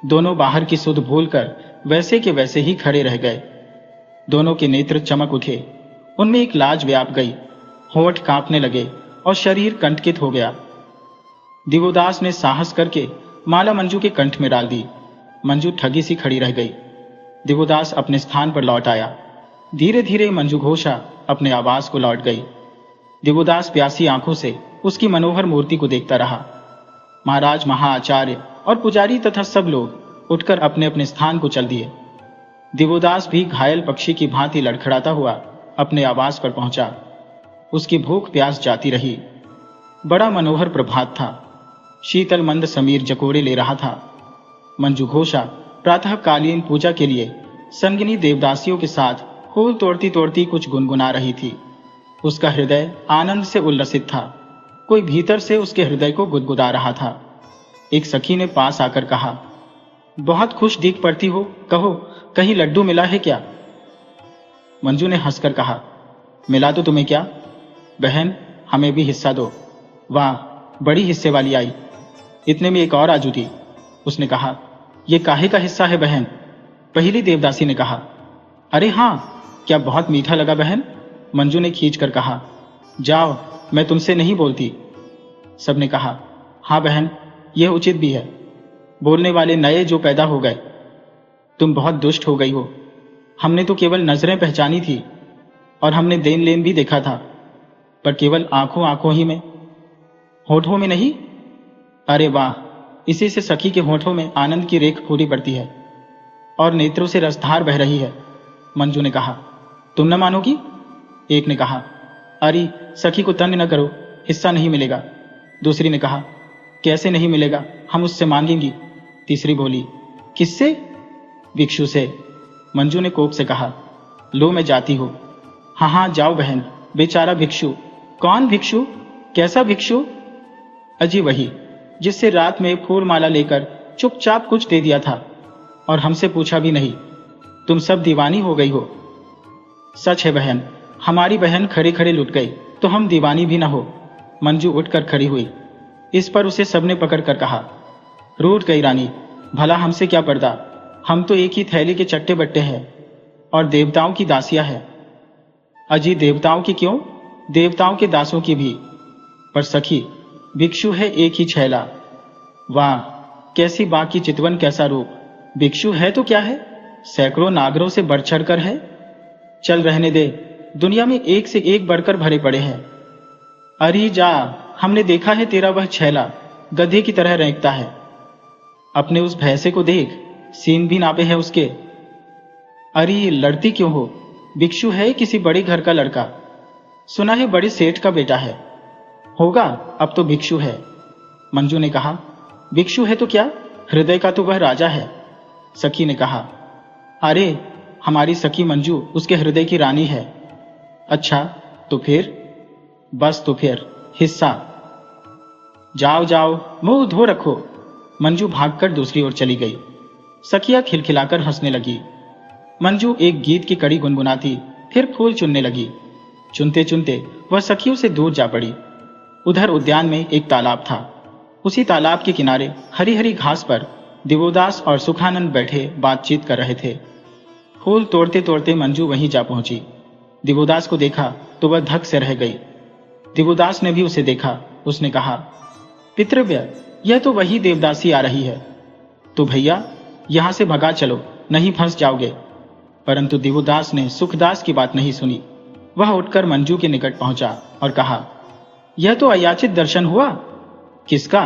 Speaker 1: दोनों बाहर की सुध भूलकर वैसे के वैसे ही खड़े रह गए। दोनों के नेत्र चमक उठे। उनमें एक लाज व्याप गई। होंठ कांपने लगे और शरीर कंटकित हो गया। दिवोदास ने साहस करके माला मंजू के कंठ में डाल दी। मंजू ठगी सी खड़ी रह गई। दिवोदास अपने स्थान पर लौट आया। धीरे धीरे मंजू घोषा अपने आवास को लौट गई। दिवोदास प्यासी आंखों से उसकी मनोहर मूर्ति को देखता रहा। महाराज, महाआचार्य और पुजारी तथा सब लोग उठकर अपने अपने स्थान को चल दिए। दिवोदास भी घायल पक्षी की भांति लड़खड़ाता हुआ अपने आवास पर पहुंचा। उसकी भूख प्यास जाती रही। बड़ा मनोहर प्रभात था। शीतल मंद समीर जकोड़े ले रहा था। मंजू घोषा प्रातःकालीन पूजा के लिए संगिनी देवदासियों के साथ फूल तोड़ती तोड़ती कुछ गुनगुना रही थी। उसका हृदय आनंद से उल्लसित था। कोई भीतर से उसके हृदय को गुदगुदा रहा था। एक सखी ने पास आकर कहा, बहुत खुश दिख पड़ती हो, कहो कहीं लड्डू मिला है क्या? मंजू ने हंसकर कहा, मिला तो तुम्हें क्या बहन, हमें भी हिस्सा दो। वाह, बड़ी हिस्से वाली आई। इतने में एक और आ जुटी। उसने कहा, यह काहे का हिस्सा है बहन? पहली देवदासी ने कहा, अरे हाँ, क्या बहुत मीठा लगा बहन, मंजू ने खींच कर कहा। जाओ, मैं तुमसे नहीं बोलती। सबने कहा, हाँ बहन, यह उचित भी है। बोलने वाले नए जो पैदा हो गए। तुम बहुत दुष्ट हो गई हो। हमने तो केवल नजरें पहचानी थी और हमने देन लेन भी देखा था, पर केवल आंखों आंखों ही में, होठों में नहीं। अरे वाह, इसी से सखी के होठों में आनंद की रेख फूटी पड़ती है और नेत्रों से रसधार बह रही है, मंजू ने कहा। तुम न मानोगी? एक ने कहा, अरे सखी को तंग न करो, हिस्सा नहीं मिलेगा। दूसरी ने कहा, कैसे नहीं मिलेगा, हम उससे मांगेंगी। तीसरी बोली, किससे? भिक्षु से। मंजू ने कोप से कहा, लो मैं जाती हूँ। हाँ हाँ जाओ बहन, बेचारा भिक्षु। कौन भिक्षु? कैसा भिक्षु? अजी वही जिससे रात में फूल माला लेकर चुपचाप कुछ दे दिया था और हमसे पूछा भी नहीं। तुम सब दीवानी हो गई हो। सच है बहन, हमारी बहन खड़े खड़े लुट गई तो हम दीवानी भी न हो। मंजू उठकर खड़ी हुई। इस पर उसे सबने पकड़ कर कहा, रूठ गई रानी, भला हमसे क्या पर्दा, हम तो एक ही थैली के चट्टे बट्टे हैं और देवताओं की दासियां हैं। अजी देवताओं की क्यों, देवताओं के दासों की भी। पर सखी, भिक्षु है एक ही छैला। वाह, कैसी बाकी चितवन, कैसा रूप। भिक्षु है तो क्या है, सैकड़ों नागरों से बढ़ चढ़कर है। चल रहने दे, दुनिया में एक से एक बढ़कर भरे पड़े हैं। अरे जा, हमने देखा है तेरा वह छैला गधे की तरह रेंकता है। अपने उस भैंसे को देख, सींग भी नापे है उसके। अरे लड़ती क्यों हो, भिक्षु है किसी बड़े घर का लड़का, सुना है बड़े सेठ का बेटा है। होगा, अब तो भिक्षु है। मंजू ने कहा, भिक्षु है तो क्या, हृदय का तो वह राजा है। सखी ने कहा, अरे हमारी सखी मंजू उसके हृदय की रानी है। अच्छा तो फिर? बस तो फिर हिस्सा। जाओ जाओ, मुंह धो रखो। मंजू भागकर दूसरी ओर चली गई। सखिया खिलखिलाकर हंसने लगी। मंजू एक गीत की कड़ी गुनगुनाती फिर फूल चुनने लगी। चुनते चुनते वह सखियों से दूर जा पड़ी। उधर उद्यान में एक तालाब था। उसी तालाब के किनारे हरी हरी घास पर दिवोदास और सुखानंद बैठे बातचीत कर रहे थे। फूल तोड़ते तोड़ते मंजू वहीं जा पहुंची। दिवोदास को देखा तो वह धक से रह गई। दिवोदास ने भी उसे देखा। उसने कहा, पितृव्य, यह तो वही देवदासी आ रही है। तो भैया यहां से भगा चलो, नहीं फंस जाओगे। परंतु दिवोदास ने सुखदास की बात नहीं सुनी। वह उठकर मंजू के निकट पहुंचा और कहा, यह तो अयाचित दर्शन हुआ। किसका?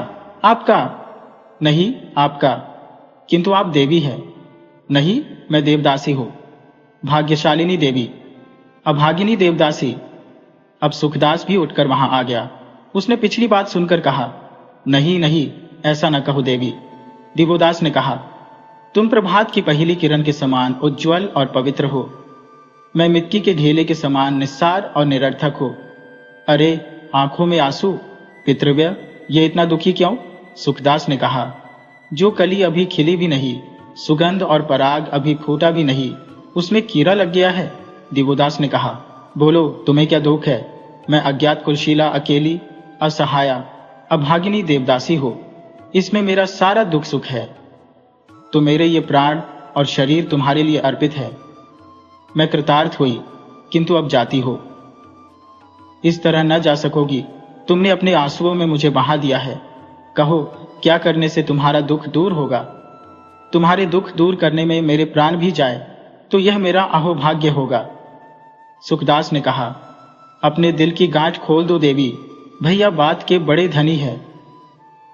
Speaker 1: आपका। नहीं, आपका। किंतु आप देवी हैं। नहीं, मैं देवदासी हूं। भाग्यशालिनी देवी, अभागिनी देवदासी। अब सुखदास भी उठकर वहां आ गया। उसने पिछली बात सुनकर कहा, नहीं नहीं, ऐसा न कहो देवी। दिवोदास ने कहा, तुम प्रभात की पहली किरण के समान उज्ज्वल और पवित्र हो। मैं मिट्टी के ढेले के समान निस्सार और निरर्थक हो। अरे आंखों में आंसू। पितृव्य, ये इतना दुखी क्यों? सुखदास ने कहा, जो कली अभी खिली भी नहीं, सुगंध और पराग अभी फूटा भी नहीं, उसमें कीड़ा लग गया है। दिवोदास ने कहा, बोलो तुम्हें क्या दुख है? मैं अज्ञात कुलशीला, अकेली, असहाया, अभागिनी देवदासी हो। इसमें मेरा सारा दुख सुख है। तो मेरे ये प्राण और शरीर तुम्हारे लिए अर्पित है। मैं कृतार्थ हुई, किंतु अब जाती हो। इस तरह न जा सकोगी। तुमने अपने आंसुओं में मुझे बहा दिया है। कहो, क्या करने से तुम्हारा दुख दूर होगा? तुम्हारे दुख दूर करने में मेरे प्राण भी जाए तो यह मेरा अहोभाग्य होगा। सुखदास ने कहा, अपने दिल की गांठ खोल दो देवी, भैया बात के बड़े धनी है।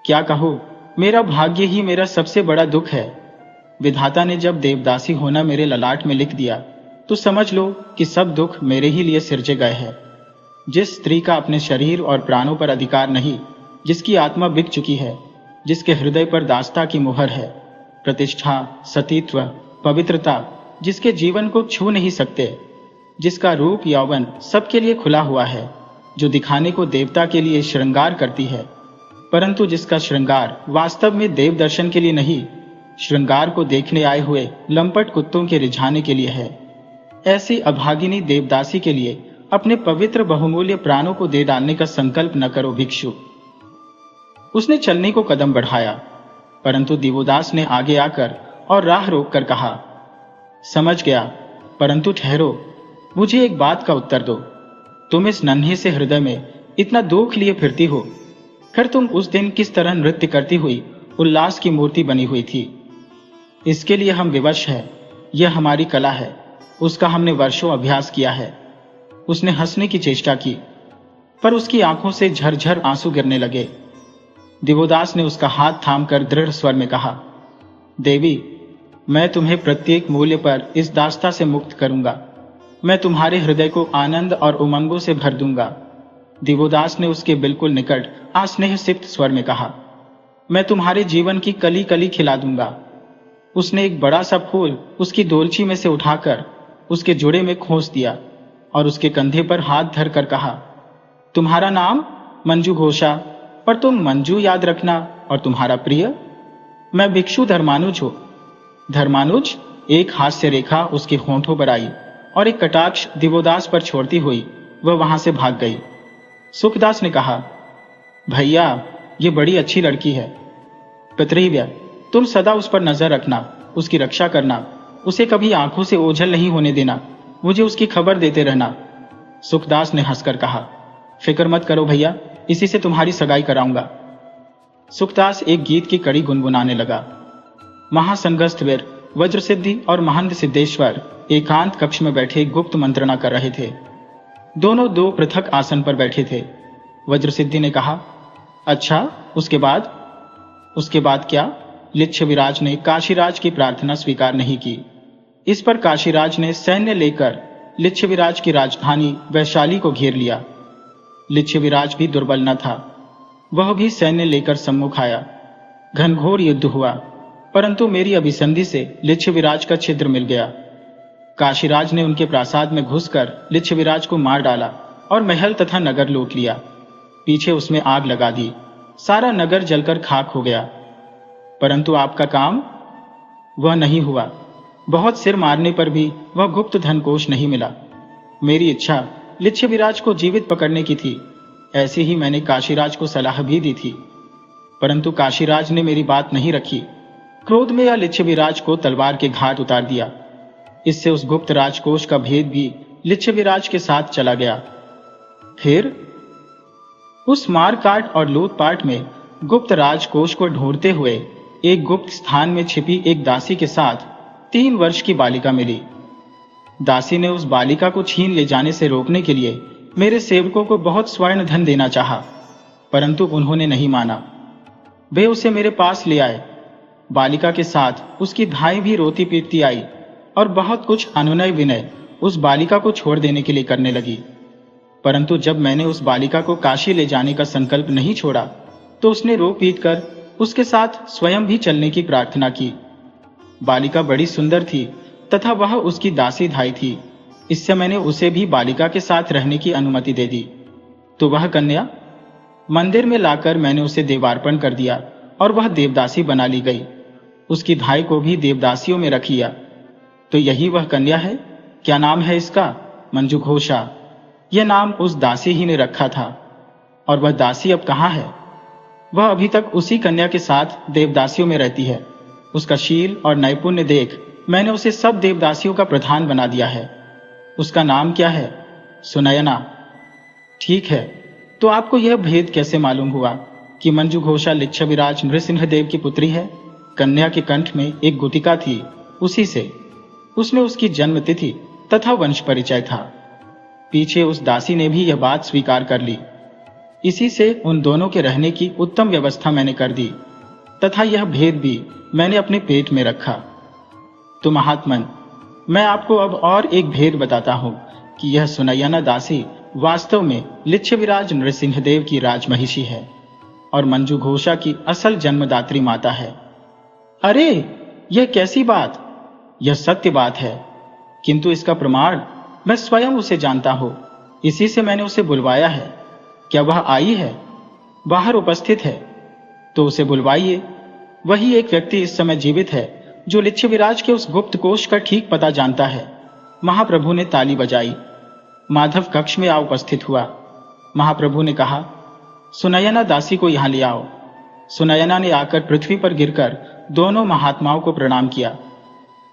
Speaker 1: क्या कहो, मेरा भाग्य ही मेरा सबसे बड़ा दुख है। विधाता ने जब देवदासी होना मेरे ललाट में लिख दिया तो समझ लो कि सब दुख मेरे ही लिए सिरजे गए हैं। जिस स्त्री का अपने शरीर और प्राणों पर अधिकार नहीं, जिसकी आत्मा बिक चुकी है, जिसके हृदय पर दास्ता की मुहर है, प्रतिष्ठा, सतीत्व, पवित्रता, जिसके जीवन को छू नहीं सकते, जिसका रूप यौवन सबके लिए खुला हुआ है, जो दिखाने को देवता के लिए श्रृंगार करती है, परंतु जिसका श्रृंगार वास्तव में देव दर्शन के लिए नहीं, श्रृंगार को देखने आए हुए लंपट कुत्तों के रिझाने के लिए है, ऐसी अभागिनी देवदासी के लिए अपने पवित्र बहुमूल्य प्राणों को दे डालने का संकल्प न करो भिक्षु। उसने चलने को कदम बढ़ाया, परंतु दिवोदास ने आगे आकर और राह रोककर कहा, समझ गया, परंतु ठहरो, मुझे एक बात का उत्तर दो। तुम इस नन्हे से हृदय में इतना दुख लिए फिरती हो, फिर तुम उस दिन किस तरह नृत्य करती हुई उल्लास की मूर्ति बनी हुई थी? इसके लिए हम विवश हैं। यह हमारी कला है, उसका हमने वर्षों अभ्यास किया है। उसने हंसने की चेष्टा की, पर उसकी आंखों से झरझर आंसू गिरने लगे। दिवोदास ने उसका हाथ थामकर दृढ़ स्वर में कहा, देवी, मैं तुम्हें प्रत्येक मूल्य पर इस दास्ता से मुक्त करूंगा। मैं तुम्हारे हृदय को आनंद और उमंगों से भर दूंगा। दिवोदास ने उसके बिल्कुल निकट आस्नेह सिक्त स्वर में कहा, मैं तुम्हारे जीवन की कली कली खिला दूंगा। उसने एक बड़ा सा फूल उसकी डोलची में से उठाकर उसके जुड़े में खोस दिया और उसके कंधे पर हाथ धरकर कहा, तुम्हारा नाम मंजू घोषा, पर तुम मंजू याद रखना, और तुम्हारा प्रिय? मैं भिक्षु धर्मानुज हूं। धर्मानुज एक हास्य रेखा उसके होंठों पर आई और एक कटाक्ष दिवोदास पर छोड़ती हुई वह वहां से भाग गई। सुखदास ने कहा, भैया, ये बड़ी अच्छी लड़की है। पितृव्य, तुम सदा उस पर नजर रखना, उसकी रक्षा करना, उसे कभी आंखों से ओझल नहीं होने देना, मुझे उसकी खबर देते रहना। सुखदास ने हंसकर कहा, फिक्र मत करो भैया, इसी से तुम्हारी सगाई कराऊंगा। सुखदास एक गीत की कड़ी गुनगुनाने लगा। महासंघस्थ वीर वज्रसिद्धि और महंत सिद्धेश्वर एकांत कक्ष में बैठे गुप्त मंत्रणा कर रहे थे। दोनों दो पृथक आसन पर बैठे थे। वज्रसिद्धि ने कहा, अच्छा, उसके बाद? उसके बाद क्या? लिच्छविराज ने काशीराज की प्रार्थना स्वीकार नहीं की। इस पर काशीराज ने सैन्य लेकर लिच्छविराज की राजधानी वैशाली को घेर लिया। लिच्छविराज भी दुर्बल न था, वह भी सैन्य लेकर सम्मुख आया। घनघोर युद्ध हुआ, परंतु मेरी अभिसंधि से लिच्छविराज का छिद्र मिल गया। काशीराज ने उनके प्रासाद में घुसकर लिच्छविराज को मार डाला और महल तथा नगर लूट लिया। पीछे उसमें आग लगा दी, सारा नगर जलकर खाक हो गया। परंतु आपका काम? वह नहीं हुआ। बहुत सिर मारने पर भी वह गुप्त धनकोष नहीं मिला। मेरी इच्छा लिच्छविराज को जीवित पकड़ने की थी। ऐसे ही मैंने काशीराज को सलाह भी दी थी, परंतु काशीराज ने मेरी बात नहीं रखी। क्रोध में या लिच्छविराज को तलवार के घाट उतार दिया। इससे उस गुप्त राजकोष का भेद भी लिच्छविराज के साथ चला गया। फिर उस मारकाट और लूटपाट में गुप्त राजकोष को ढूंढते हुए एक गुप्त स्थान में छिपी एक दासी के साथ 3 वर्ष की बालिका मिली। दासी ने उस बालिका को छीन ले जाने से रोकने के लिए मेरे सेवकों को बहुत स्वर्ण धन देना चाहा, परंतु उन्होंने नहीं माना। वे उसे मेरे पास ले आए। बालिका के साथ उसकी धाई भी रोती पीटती आई और बहुत कुछ अनुनय विनय उस बालिका को छोड़ देने के लिए करने लगी। परंतु जब मैंने उस बालिका को काशी ले जाने का संकल्प नहीं छोड़ा, तो उसने रो पीट कर उसके साथ स्वयं भी चलने की प्रार्थना की। बालिका बड़ी सुंदर थी तथा वह उसकी दासी धाई थी। इससे मैंने उसे भी बालिका के साथ रहने की अनुमति दे दी। तो वह कन्या मंदिर में लाकर मैंने उसे देवार्पण कर दिया और वह देवदासी बना ली गई। उसकी धाई को भी देवदासियों में रख लिया। तो यही वह कन्या है। क्या नाम है इसका? मंजू घोषा। यह नाम उस दासी ही ने रखा था। और वह दासी अब कहाँ है? वह अभी तक उसी कन्या के साथ देवदासियों में रहती है। उसका शील और नैपुण्य देख मैंने उसे सब देवदासियों का प्रधान बना दिया है। उसका नाम क्या है? सुनयना। ठीक है, तो आपको यह भेद कैसे मालूम हुआ कि मंजू घोषा लिच्छविराज नृसिंहदेव की पुत्री है? कन्या के कंठ में एक गुटिका थी, उसी से। उसमें उसकी जन्म तिथि तथा वंश परिचय था। पीछे उस दासी ने भी यह बात स्वीकार कर ली। इसी से उन दोनों के रहने की उत्तम व्यवस्था मैंने कर दी तथा यह भेद भी मैंने अपने पेट में रखा। तो महात्मन, मैं आपको अब और एक भेद बताता हूं कि यह सुनयना दासी वास्तव में लिच्छविराज नृसिंहदेव की राजमहिषी है और मंजू घोषा की असल जन्मदात्री माता है। अरे, यह कैसी बात? यह सत्य बात है, किंतु इसका प्रमाण मैं स्वयं उसे जानता हूं। इसी से मैंने उसे बुलवाया है। क्या वह आई है? बाहर उपस्थित है। तो उसे बुलवाइए। वही एक व्यक्ति इस समय जीवित है जो लिच्छविराज के उस गुप्त कोष का ठीक पता जानता है। महाप्रभु ने ताली बजाई। माधव कक्ष में आ उपस्थित हुआ। महाप्रभु ने कहा, सुनयना दासी को यहां ले आओ। सुनयना ने आकर पृथ्वी पर गिरकर दोनों महात्माओं को प्रणाम किया।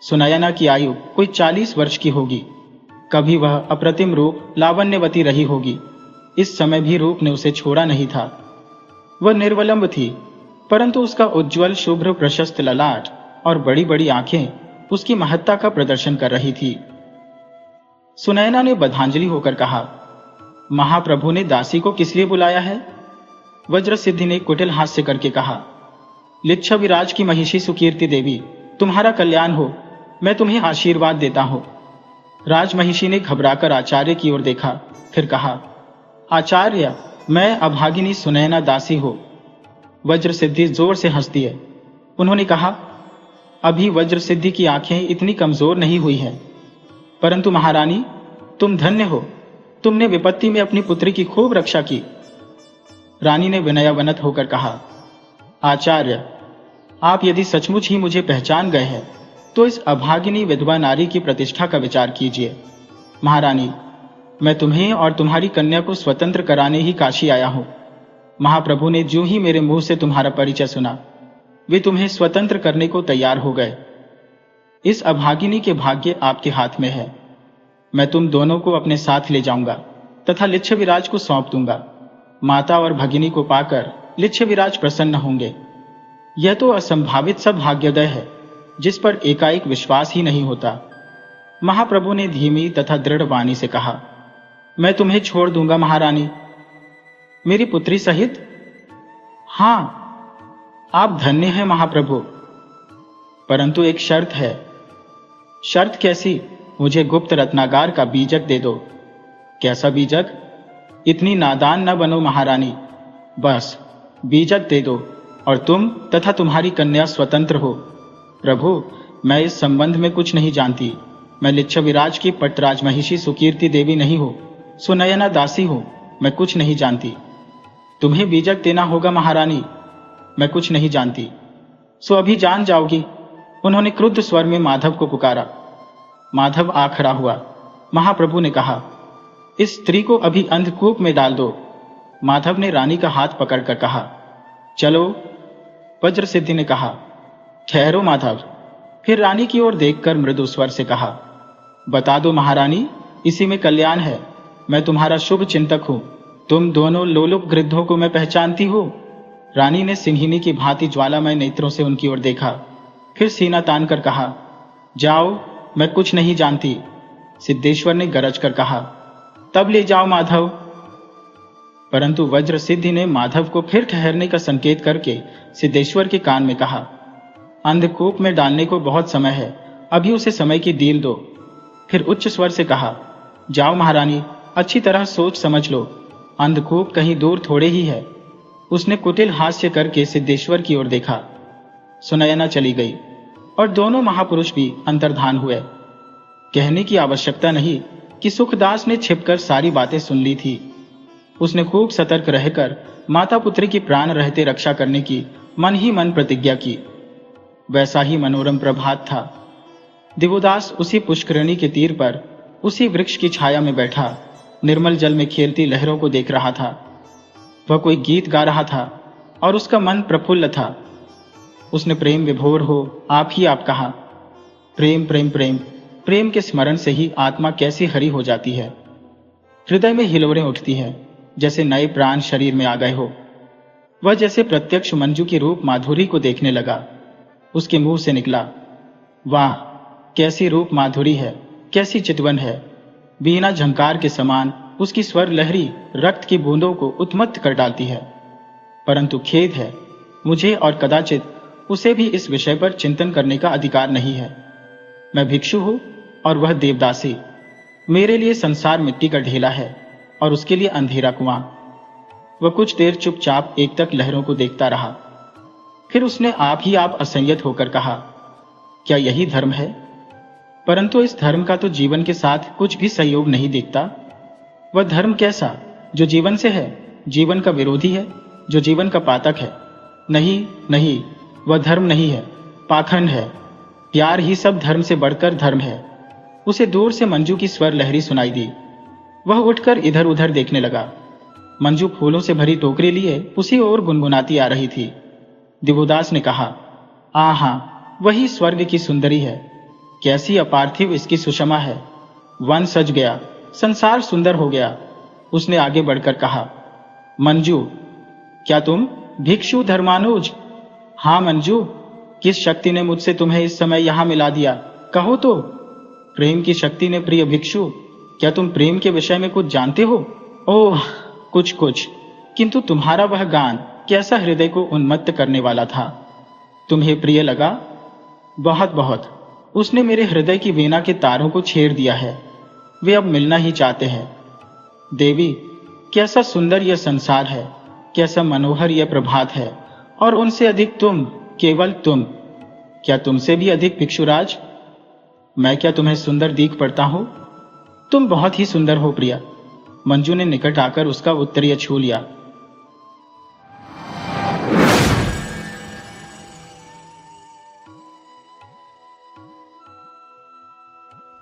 Speaker 1: सुनयना की आयु कोई 40 वर्ष की होगी। कभी वह अप्रतिम रूप लावण्यवती रही होगी। इस समय भी रूप ने उसे छोड़ा नहीं था। वह निर्वलंब थी, परंतु उसका उज्ज्वल शुभ्र प्रशस्त ललाट और बड़ी बड़ी आंखें उसकी महत्ता का प्रदर्शन कर रही थी। सुनयना ने बधांजलि होकर कहा, महाप्रभु ने दासी को किस लिए बुलाया है? वज्रसिद्धि ने कुटिल हास्य करके कहा, लिच्छविराज की महिषी सुकीर्ति देवी, तुम्हारा कल्याण हो, मैं तुम्हें आशीर्वाद देता हूं। राजमहिषी ने घबराकर आचार्य की ओर देखा, फिर कहा, आचार्य, मैं अभागिनी सुनयना दासी हो। वज्रसिद्धि जोर से हंस दिए। उन्होंने कहा, अभी वज्रसिद्धि की आंखें इतनी कमजोर नहीं हुई हैं, परंतु महारानी, तुम धन्य हो, तुमने विपत्ति में अपनी पुत्री की खूब रक्षा की। रानी ने विनयावनत होकर कहा, आचार्य, आप यदि सचमुच ही मुझे पहचान गए हैं तो इस अभागिनी विधवा नारी की प्रतिष्ठा का विचार कीजिए। महारानी, मैं तुम्हें और तुम्हारी कन्या को स्वतंत्र कराने ही काशी आया हूं। महाप्रभु ने जो ही मेरे मुंह से तुम्हारा परिचय सुना, वे तुम्हें स्वतंत्र करने को तैयार हो गए। इस अभागिनी के भाग्य आपके हाथ में है। मैं तुम दोनों को अपने साथ ले जाऊंगा तथा लिच्छविराज को सौंप दूंगा। माता और भगिनी को पाकर लिच्छविराज प्रसन्न होंगे। यह तो असंभावित सा भाग्योदय है, जिस पर एकाएक विश्वास ही नहीं होता। महाप्रभु ने धीमी तथा दृढ़ वाणी से कहा, मैं तुम्हें छोड़ दूंगा महारानी। मेरी पुत्री सहित? हां, आप धन्य हैं महाप्रभु, परंतु एक शर्त है। शर्त कैसी? मुझे गुप्त रत्नागार का बीजक दे दो। कैसा बीजक? इतनी नादान न बनो महारानी, बस बीजक दे दो और तुम तथा तुम्हारी कन्या स्वतंत्र हो। प्रभु, मैं इस संबंध में कुछ नहीं जानती। मैं लिच्छविराज की पटराज महिषी सुकीर्ति देवी नहीं हो, सुनयना दासी हो। मैं कुछ नहीं जानती। तुम्हें बीजक देना होगा महारानी। मैं कुछ नहीं जानती, सो अभी जान जाओगी। उन्होंने क्रुद्ध स्वर में माधव को पुकारा। माधव आ खड़ा हुआ। महाप्रभु ने कहा, इस स्त्री को अभी अंधकूप में डाल दो। माधव ने रानी का हाथ पकड़कर कहा, चलो। वज्रसिद्धि ने कहा, ठहरो माधव। फिर रानी की ओर देखकर मृदु स्वर से कहा, बता दो महारानी, इसी में कल्याण है। मैं तुम्हारा शुभ चिंतक हूं। तुम दोनों लोलुप गृद्धों को मैं पहचानती हो। रानी ने सिंहिनी की भांति ज्वालामय नेत्रों से उनकी ओर देखा, फिर सीना तान कर कहा, जाओ, मैं कुछ नहीं जानती। सिद्धेश्वर ने गरज कर कहा, तब ले जाओ माधव। परंतु वज्रसिद्धि ने माधव को फिर ठहरने का संकेत करके सिद्धेश्वर के कान में कहा, अंधकूप में डालने को बहुत समय है, अभी उसे समय की डील दो। फिर उच्च स्वर से कहा, जाओ महारानी, अच्छी तरह सोच समझ लो, अंधकूप कहीं दूर थोड़े ही है। उसने कुटिल हास्य करके सिद्धेश्वर की ओर देखा। सुनयना चली गई और दोनों महापुरुष भी अंतर्धान हुए। कहने की आवश्यकता नहीं कि सुखदास ने छिपकर सारी बातें सुन ली थी। उसने खूब सतर्क रहकर माता पुत्री की प्राण रहते रक्षा करने की मन ही मन प्रतिज्ञा की। वैसा ही मनोरम प्रभात था। दिवोदास उसी पुष्करिणी के तीर पर उसी वृक्ष की छाया में बैठा निर्मल जल में खेलती लहरों को देख रहा था। वह कोई गीत गा रहा था और उसका मन प्रफुल्ल था। उसने प्रेम विभोर हो आप ही आप कहा। प्रेम प्रेम प्रेम प्रेम के स्मरण से ही आत्मा कैसी हरी हो जाती है। हृदय में हिलोरें उठती है, जैसे नए प्राण शरीर में आ गए हो। वह जैसे प्रत्यक्ष मंजू की रूप माधुरी को देखने लगा। उसके मुंह से निकला, वाह, कैसी रूप माधुरी है, कैसी चितवन है। बीना झंकार के समान उसकी स्वर लहरी रक्त की बूंदों को उत्मत्त कर डालती है। परंतु खेद है, मुझे और कदाचित उसे भी इस विषय पर चिंतन करने का अधिकार नहीं है। मैं भिक्षु हूं और वह देवदासी। मेरे लिए संसार मिट्टी का ढेला है और उसके लिए अंधेरा कुआं। वह कुछ देर चुपचाप एकटक लहरों को देखता रहा। फिर उसने आप ही आप असंयत होकर कहा, क्या यही धर्म है? परंतु इस धर्म का तो जीवन के साथ कुछ भी सहयोग नहीं दिखता। वह धर्म कैसा जो जीवन से है, जीवन का विरोधी है, जो जीवन का पातक है? नहीं नहीं, वह धर्म नहीं है, पाखंड है। प्यार ही सब धर्म से बढ़कर धर्म है। उसे दूर से मंजू की स्वर लहरी सुनाई दी। वह उठकर इधर उधर देखने लगा। मंजू फूलों से भरी टोकरी लिए उसी ओर गुनगुनाती आ रही थी। दिवोदास ने कहा, आहा, वही स्वर्ग की सुंदरी है। कैसी अपार्थिव इसकी सुषमा है। वन सज गया, संसार सुंदर हो गया। उसने आगे बढ़कर कहा, मंजू, क्या तुम भिक्षु धर्मानुज? हाँ मंजू, किस शक्ति ने मुझसे तुम्हें इस समय यहां मिला दिया, कहो तो। प्रेम की शक्ति ने प्रिय भिक्षु। क्या तुम प्रेम के विषय में कुछ जानते हो? ओह, कुछ कुछ, किंतु तुम्हारा वह गान कैसा हृदय को उन्मत्त करने वाला था। तुम्हें प्रिय लगा? बहुत बहुत। उसने मेरे हृदय की वीणा के तारों को छेड़ दिया है। वे अब मिलना ही चाहते हैं। देवी, कैसा सुंदर यह संसार है, कैसा मनोहर यह प्रभात है, और उनसे अधिक तुम, केवल तुम। क्या तुमसे भी अधिक भिक्षुराज? मैं क्या तुम्हें सुंदर दिख पड़ता हूं? तुम बहुत ही सुंदर हो प्रिया। मंजू ने निकट आकर उसका उत्तरीय छू लिया।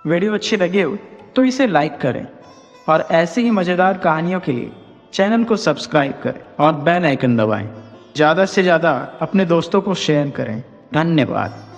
Speaker 2: वीडियो अच्छी लगी हो तो इसे लाइक करें और ऐसी ही मज़ेदार कहानियों के लिए चैनल को सब्सक्राइब करें और बेल आइकन दबाएं। ज़्यादा से ज़्यादा अपने दोस्तों को शेयर करें। धन्यवाद।